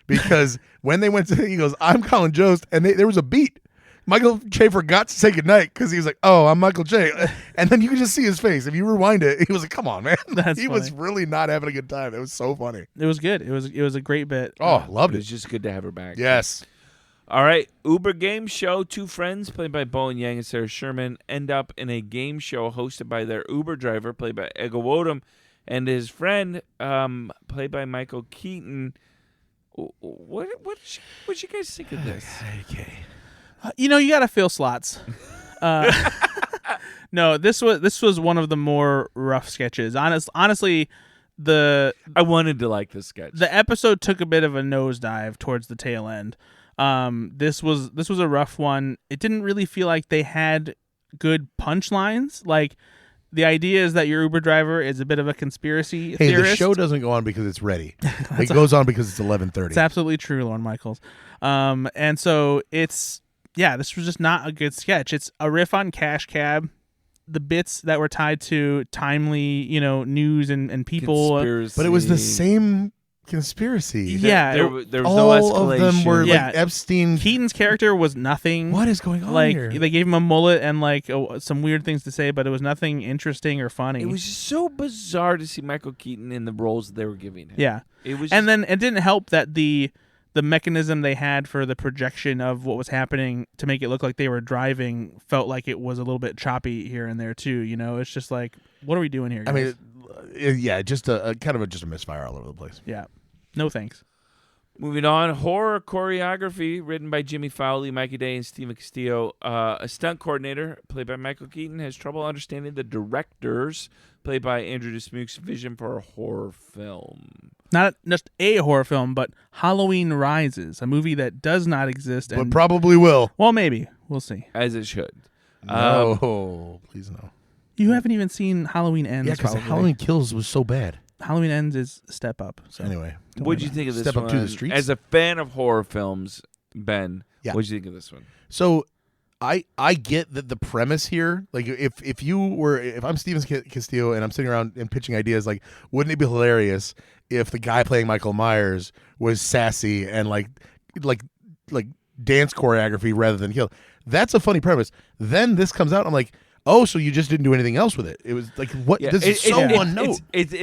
because when they went to, he goes, "I'm Colin Jost," and there was a beat. Michael Che forgot to say goodnight because he was like, "Oh, I'm Michael Che," and then you can just see his face. If you rewind it, he was like, "Come on, man." He was really not having a good time. It was so funny. It was good. It was a great bit. Oh, loved It it. was just good to have her back. Yes. All right, Uber game show. Two friends, played by Bowen Yang and Sarah Sherman, end up in a game show hosted by their Uber driver, played by Ego Wodum, and his friend, played by Michael Keaton. What you guys think of this? Okay. You gotta fill slots. No, this was one of the more rough sketches. Honestly, I wanted to like this sketch. The episode took a bit of a nosedive towards the tail end. This was a rough one. It didn't really feel like they had good punchlines. Like, the idea is that your Uber driver is a bit of a conspiracy theorist. The show doesn't go on because it's ready. It goes on because it's 11:30. It's absolutely true, Lorne Michaels. And so this was just not a good sketch. It's a riff on Cash Cab. The bits that were tied to timely, news and people. Conspiracy. But it was the same conspiracy. Yeah. There was no all escalation. of them were Yeah. like Epstein. Keaton's character was nothing. What is going on like, here? They gave him a mullet and like some weird things to say, but it was nothing interesting or funny. It was just so bizarre to see Michael Keaton in the roles they were giving him. Yeah. It was and then it didn't help that the mechanism they had for the projection of what was happening to make it look like they were driving felt like it was a little bit choppy here and there too. It's just like, what are we doing here, guys? Just a kind of just a misfire all over the place. Yeah. No thanks. Moving on, horror choreography written by Jimmy Fowley, Mikey Day, and Steven Castillo. A stunt coordinator, played by Michael Keaton, has trouble understanding the directors, played by Andrew Dismuke's vision for a horror film. Not just a horror film, but Halloween Rises, a movie that does not exist. But probably will. Well, maybe. We'll see. As it should. No, please no. You haven't even seen Halloween Ends. Yeah, because probably. Halloween Kills was so bad. Halloween Ends is a step up. So. Anyway. What did you think of this Step one? up to the streets? As a fan of horror films, Ben, Yeah. what did you think of this one? So I get that the premise here, like if I'm Steven Castillo and I'm sitting around and pitching ideas, like wouldn't it be hilarious if the guy playing Michael Myers was sassy and like dance choreography rather than kill? That's a funny premise. Then this comes out, I'm like, oh, so you just didn't do anything else with it? It was like, what? Yeah, This is so one note. It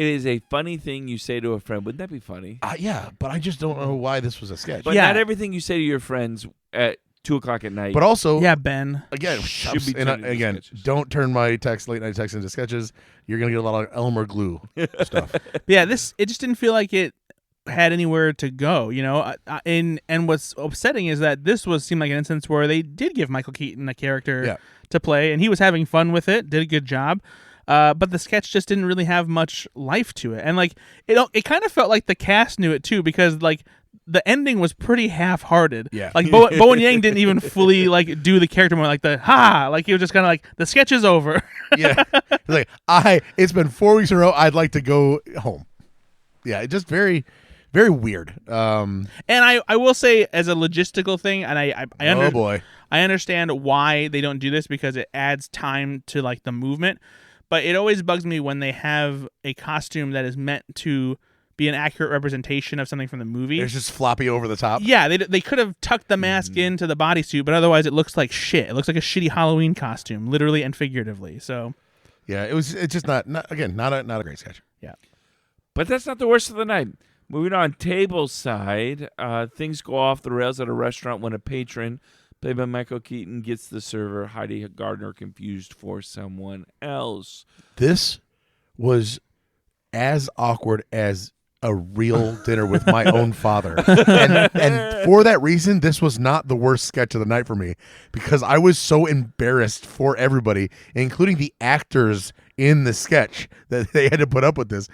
is a funny thing you say to a friend. Wouldn't that be funny? Yeah, but I just don't know why this was a sketch. But Yeah. not everything you say to your friends at 2:00 at night. But also, Yeah, Ben. again, should be and turned into again, sketches. don't turn my late night texts into sketches. You're gonna get a lot of Elmer glue stuff. But yeah, it just didn't feel like it had anywhere to go, and what's upsetting is that this seemed like an instance where they did give Michael Keaton a character to play, and he was having fun with it, did a good job. But the sketch just didn't really have much life to it, and like it kind of felt like the cast knew it too, because like the ending was pretty half-hearted. Yeah. Like Bowen Yang didn't even fully like do the character more, like the like he was just kind of like, the sketch is over. Yeah, like it's been 4 weeks in a row. I'd like to go home. Yeah, it just very, very weird. And I will say, as a logistical thing, and Oh boy, I understand why they don't do this, because it adds time to like the movement. But it always bugs me when they have a costume that is meant to be an accurate representation of something from the movie. it's just floppy over the top. Yeah, they could have tucked the mask into the bodysuit, but otherwise it looks like shit. It looks like a shitty Halloween costume, literally and figuratively. So Yeah, it's just not a great sketch. yeah. But that's not the worst of the night. Moving on, table side, things go off the rails at a restaurant when a patron, played by Michael Keaton, gets the server, Heidi Gardner, confused for someone else. This was as awkward as a real dinner with my own father. And for that reason, this was not the worst sketch of the night for me, because I was so embarrassed for everybody, including the actors in the sketch, that they had to put up with this.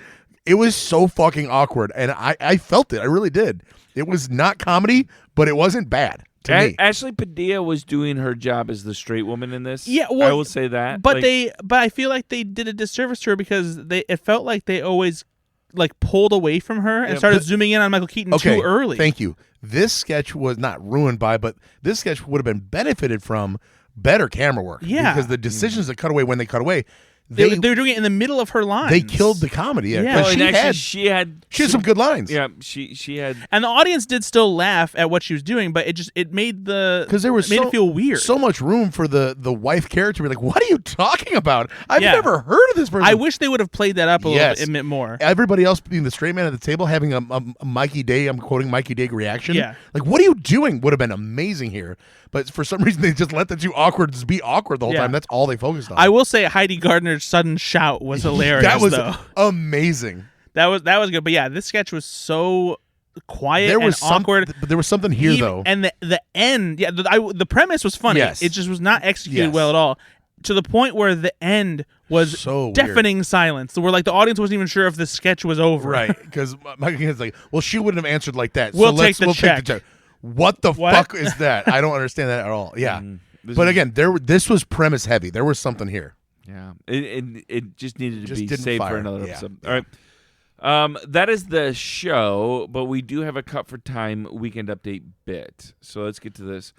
It was so fucking awkward, and I felt it. I really did. It was not comedy, but it wasn't bad to me. Ashley Padilla was doing her job as the straight woman in this. Yeah, well, I will say that. But I feel like they did a disservice to her because it felt like they always like pulled away from her and started zooming in on Michael Keaton too early. Thank you. This sketch was not ruined by, but this sketch would have been benefited from better camera work. Yeah, because the decisions that cut away when they cut away. They were doing it in the middle of her lines. They killed the comedy. Yeah, Well, she had some some good lines. Yeah, she had, and the audience did still laugh at what she was doing, but it made it feel weird. So much room for the wife character to be like, "What are you talking about? I've never heard of this person." I wish they would have played that up a little bit more. Everybody else being the straight man at the table having a Mikey Day. I'm quoting Mikey Day reaction. Yeah, like, what are you doing? Would have been amazing here. But for some reason, they just let the two awkwards be awkward the whole time. That's all they focused on. I will say Heidi Gardner's sudden shout was hilarious. That was though. amazing. That was good. But yeah, this sketch was so quiet and awkward. But there was something here, though. And the end, the premise was funny. Yes. It just was not executed well at all. To the point where the end was so deafening silence. Where like the audience wasn't even sure if the sketch was over. Right. Because Michael Keaton's like, well, she wouldn't have answered like that. We'll take the check. What the fuck is that? I don't understand that at all. Yeah. But again, this was premise heavy. There was something here. Yeah. It just needed to be didn't saved fire. for another Yeah. episode. All right. That is the show, but we do have a Cut for Time weekend update bit. So let's get to this.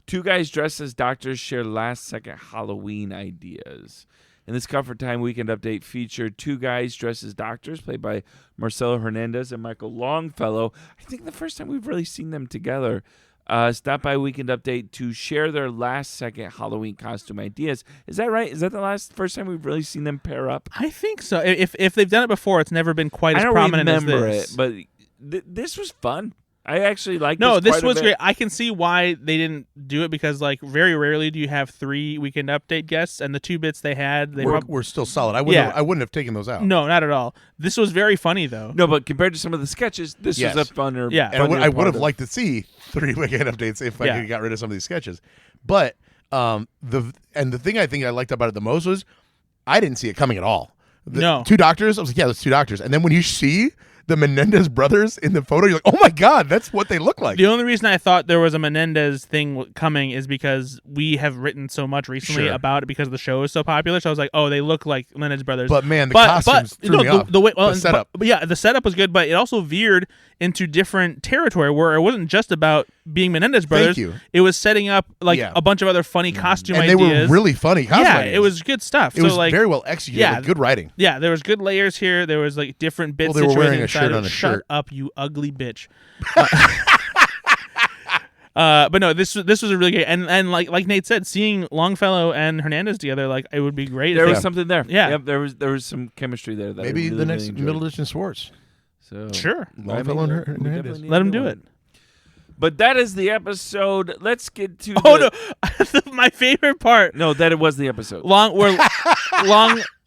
Two guys dressed as doctors share last-second Halloween ideas. And this Cut for Time weekend update featured two guys dressed as doctors, played by Marcelo Hernandez and Michael Longfellow. I think the first time we've really seen them together. Stop by Weekend Update to share their last-second Halloween costume ideas. Is that right? Is that the first time we've really seen them pair up? I think so. If they've done it before, it's never been quite as prominent as this. I don't remember it, but this was fun. I actually liked this. No, this was quite a bit. great. I can see why they didn't do it because, like, very rarely do you have 3 Weekend Update guests, and the 2 bits they had, were still solid. I wouldn't have taken those out. No, not at all. This was very funny though. No, but compared to some of the sketches, this was a funner. Yeah, and I would have liked to see 3 Weekend Updates if I could have got rid of some of these sketches. But the thing I think I liked about it the most was I didn't see it coming at all. No, 2 doctors. I was like, yeah, there's 2 doctors, and then when you see the Menendez brothers in the photo, you're like, oh my god, that's what they look like. The only reason I thought there was a Menendez thing coming is because we have written so much recently about it because the show is so popular. So I was like, oh, they look like Menendez brothers. But man, the costumes threw me off. The setup. But yeah, the setup was good, but it also veered into different territory where it wasn't just about being Menendez brothers. Thank you. It was setting up like a bunch of other funny costume and ideas. And they were really funny costume ideas. It was good stuff. It was very well executed. Yeah, with good writing. Yeah, there was good layers here. There was like different bits. Well, they were wearing a shirt on a Shut shirt. up, you ugly bitch. But no, this was a really good, and like Nate said, seeing Longfellow and Hernandez together, like it would be great. There was something there. Yeah, yep, there was some chemistry there. That maybe really, the next really Middle Edition Swartz. So sure, Longfellow and Hernandez. Let him do it. But that is the episode. Let's get to no, my favorite part. No, that it was the episode.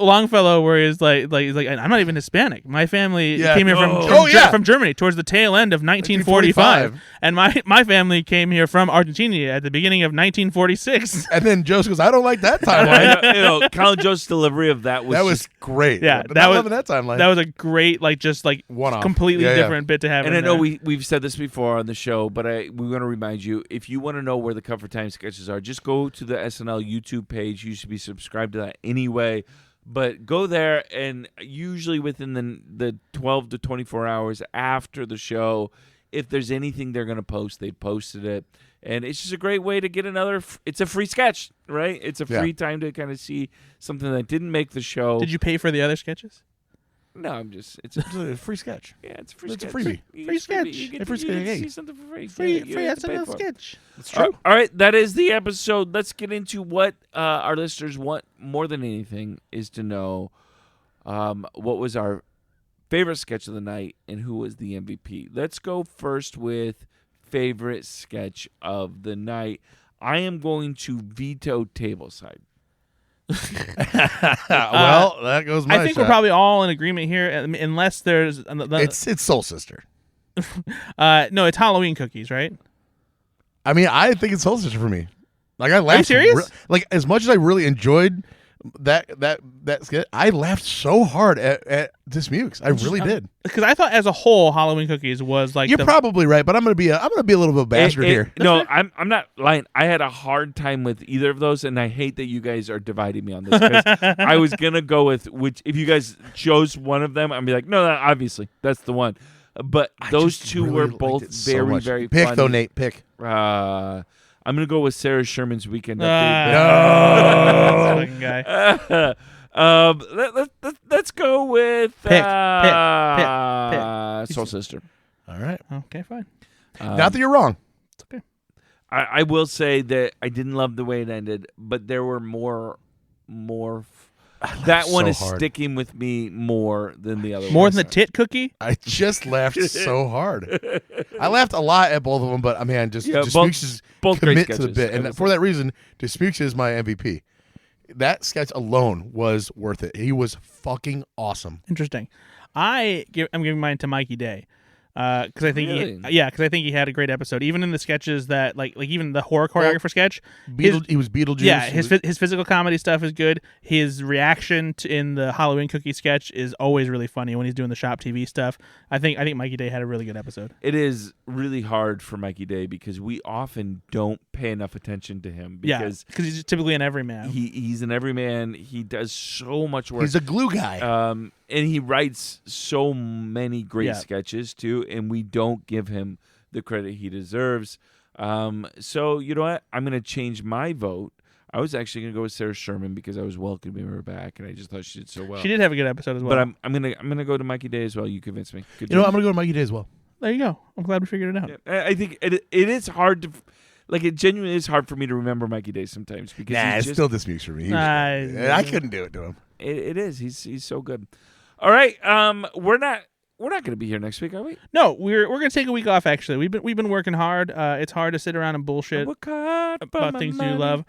Longfellow, where he's like, I'm not even Hispanic. My family came here from Germany towards the tail end of 1945, and my family came here from Argentina at the beginning of 1946. And then Joseph goes, I don't like that timeline. Colin Joe's delivery of that was great. Yeah, that timeline. That was a great, one-off, completely different bit to have. And I know we've said this before on the show, but we want to remind you, if you want to know where the Cut for Time sketches are, just go to the SNL YouTube page. You should be subscribed to that anyway. But go there, and usually within the 12 to 24 hours after the show, if there's anything they're going to post, they posted it. And it's just a great way to get it's a free sketch, right? It's a free time to kind of see something that didn't make the show. Did you pay for the other sketches? No, it's a free sketch. Yeah, it's a free sketch. It's a freebie. Free sketch. You get to see something for free. Free SNL sketch. It's true. All right, that is the episode. Let's get into what our listeners want more than anything is to know what was our favorite sketch of the night and who was the MVP. Let's go first with favorite sketch of the night. I am going to veto Tableside. Well, that goes my I think shot. we're probably all in agreement here, unless there's it's Soul Sister. No, it's Halloween cookies, right? I mean, I think it's Soul Sister for me. Like, I laughed. Are you serious? Like, as much as I really enjoyed That's good. I laughed so hard at Dismukes. I really did. Because I thought as a whole, Halloween Cookies was like You're probably right, but I'm gonna be a little bit of a bastard here. No, I'm not lying. I had a hard time with either of those, and I hate that you guys are dividing me on this. 'Cause I was gonna go with which. If you guys chose one of them, I'd be like, no, obviously that's the one. But those two were both very, very Pick funny. though, Nate. Pick. I'm gonna go with Sarah Sherman's Weekend Update. No. Fucking guy. Let's go with Pick. Soul Sister. All right. Okay, fine. Not that you're wrong. It's okay. I will say that I didn't love the way it ended, but there were more. That one is sticking with me more than the other one. More than the tit cookie? I just laughed so hard. I laughed a lot at both of them, but I mean, Dismukes is both commit great to the bit, and for that reason, Dismukes is my MVP. That sketch alone was worth it. He was fucking awesome. Interesting. I'm giving mine to Mikey Day. Because I think really? I think he had a great episode. Even in the sketches that like even the horror choreographer sketch, he was Beetlejuice. Yeah, his physical comedy stuff is good. His reaction in the Halloween cookie sketch is always really funny when he's doing the shop TV stuff. I think Mikey Day had a really good episode. It is really hard for Mikey Day because we often don't pay enough attention to him because he's typically an everyman. He's an everyman. He does so much work. He's a glue guy. And he writes so many great sketches too, and we don't give him the credit he deserves. So you know what? I'm gonna change my vote. I was actually gonna go with Sarah Sherman because I was welcoming her back, and I just thought she did so well. She did have a good episode as well. But I'm gonna go to Mikey Day as well. You convinced me. Good I'm gonna go to Mikey Day as well. There you go. I'm glad we figured it out. Yeah, I think it is hard to. Like, it genuinely is hard for me to remember Mikey Day sometimes because it's still Dismukes for me. I couldn't do it to him. It is. He's so good. All right. We're not going to be here next week, are we? No, we're going to take a week off. Actually, we've been working hard. It's hard to sit around and bullshit about things you love.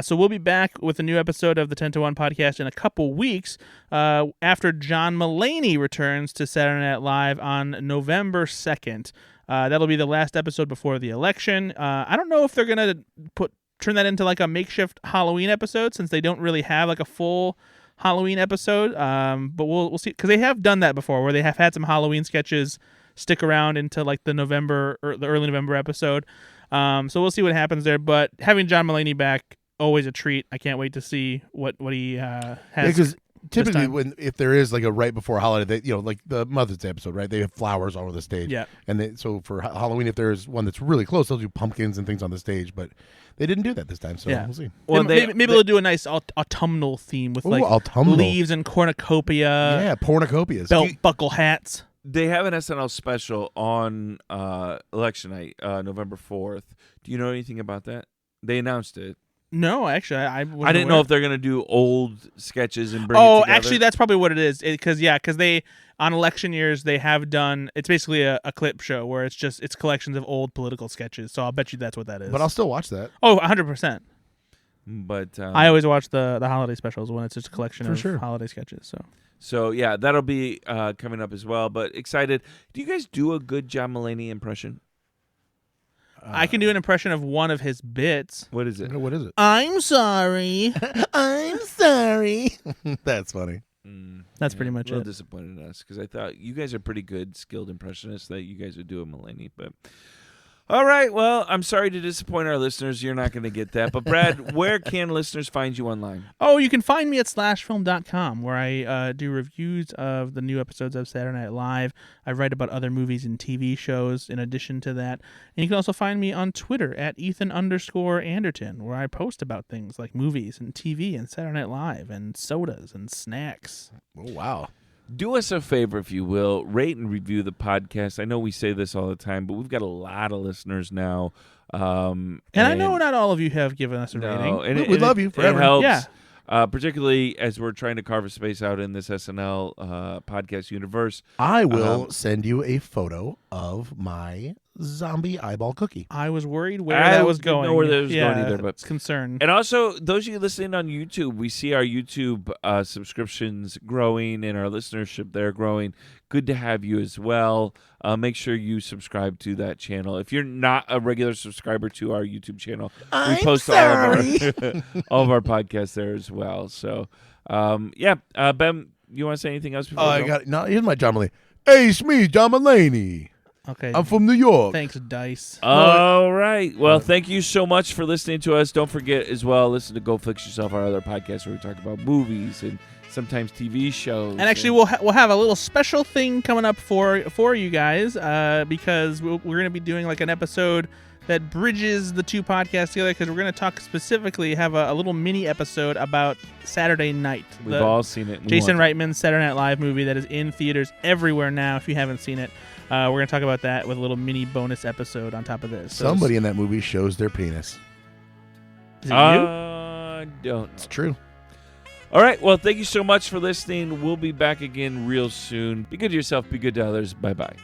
So we'll be back with a new episode of the 10 to 1 podcast in a couple weeks after John Mulaney returns to Saturday Night Live on November 2nd. That'll be the last episode before the election. I don't know if they're going to turn that into like a makeshift Halloween episode since they don't really have like a full Halloween episode, but we'll see, because they have done that before where they have had some Halloween sketches stick around into like the November or the early November episode. So we'll see what happens there, but having John Mulaney back, always a treat. I can't wait to see what he has. Because typically if there is like a right before holiday, like the Mother's Day episode, right? They have flowers all over the stage. Yeah. And so for Halloween, if there's one that's really close, they'll do pumpkins and things on the stage, but they didn't do that this time, so we'll see. Well, maybe they'll do a nice autumnal theme with leaves and cornucopia. Yeah, pornucopias. Belt buckle hats. They have an SNL special on election night, November 4th. Do you know anything about that? They announced it. No, actually, I didn't know if they're gonna do old sketches and bring it together. Actually, that's probably what it is. Because they on election years they have done. It's basically a clip show where it's collections of old political sketches. So I'll bet you that's what that is. But I'll still watch that. Oh, 100%. But I always watch the holiday specials when it's just a collection of holiday sketches. So yeah, that'll be coming up as well. But excited. Do you guys do a good John Mulaney impression? I can do an impression of one of his bits. What is it? I'm sorry. I'm sorry. That's funny. That's pretty much a little it. Disappointed in us because I thought you guys are pretty good, skilled impressionists that you guys would do a Mulaney. But all right, well, I'm sorry to disappoint our listeners. You're not going to get that. But Brad, where can listeners find you online? Oh, you can find me at slashfilm.com where I do reviews of the new episodes of Saturday Night Live. I write about other movies and TV shows in addition to that. And you can also find me on Twitter at Ethan_Anderton where I post about things like movies and TV and Saturday Night Live and sodas and snacks. Oh, wow. Do us a favor, if you will. Rate and review the podcast. I know we say this all the time, but we've got a lot of listeners now. And I know not all of you have given us a rating. And we love you forever. It helps. Yeah. Particularly as we're trying to carve a space out in this SNL podcast universe. I will send you a photo of my zombie eyeball cookie. I was worried where I that was didn't going. know where that was yeah, going either, but it's concern. And also, those of you listening on YouTube, we see our YouTube subscriptions growing and our listenership there growing. Good to have you as well. Make sure you subscribe to that channel. If you're not a regular subscriber to our YouTube channel, we post all of our podcasts there as well. So, Ben, you want to say anything else before we I go? got it. No, here's my John Mulaney. Hey, it's me, John Mulaney. Okay. I'm from New York. Thanks, Dice. All right. Well, thank you so much for listening to us. Don't forget as well, listen to Go Fix Yourself, our other podcast where we talk about movies and sometimes TV shows. And actually, we'll have a little special thing coming up for you guys because we're going to be doing like an episode that bridges the two podcasts together because we're going to talk specifically, have a little mini episode about Saturday Night. We've all seen it. Jason Reitman's Saturday Night Live movie that is in theaters everywhere now if you haven't seen it. We're going to talk about that with a little mini bonus episode on top of this. So Somebody in that movie shows their penis. Is it you? Don't know. It's true. All right. Well, thank you so much for listening. We'll be back again real soon. Be good to yourself. Be good to others. Bye-bye.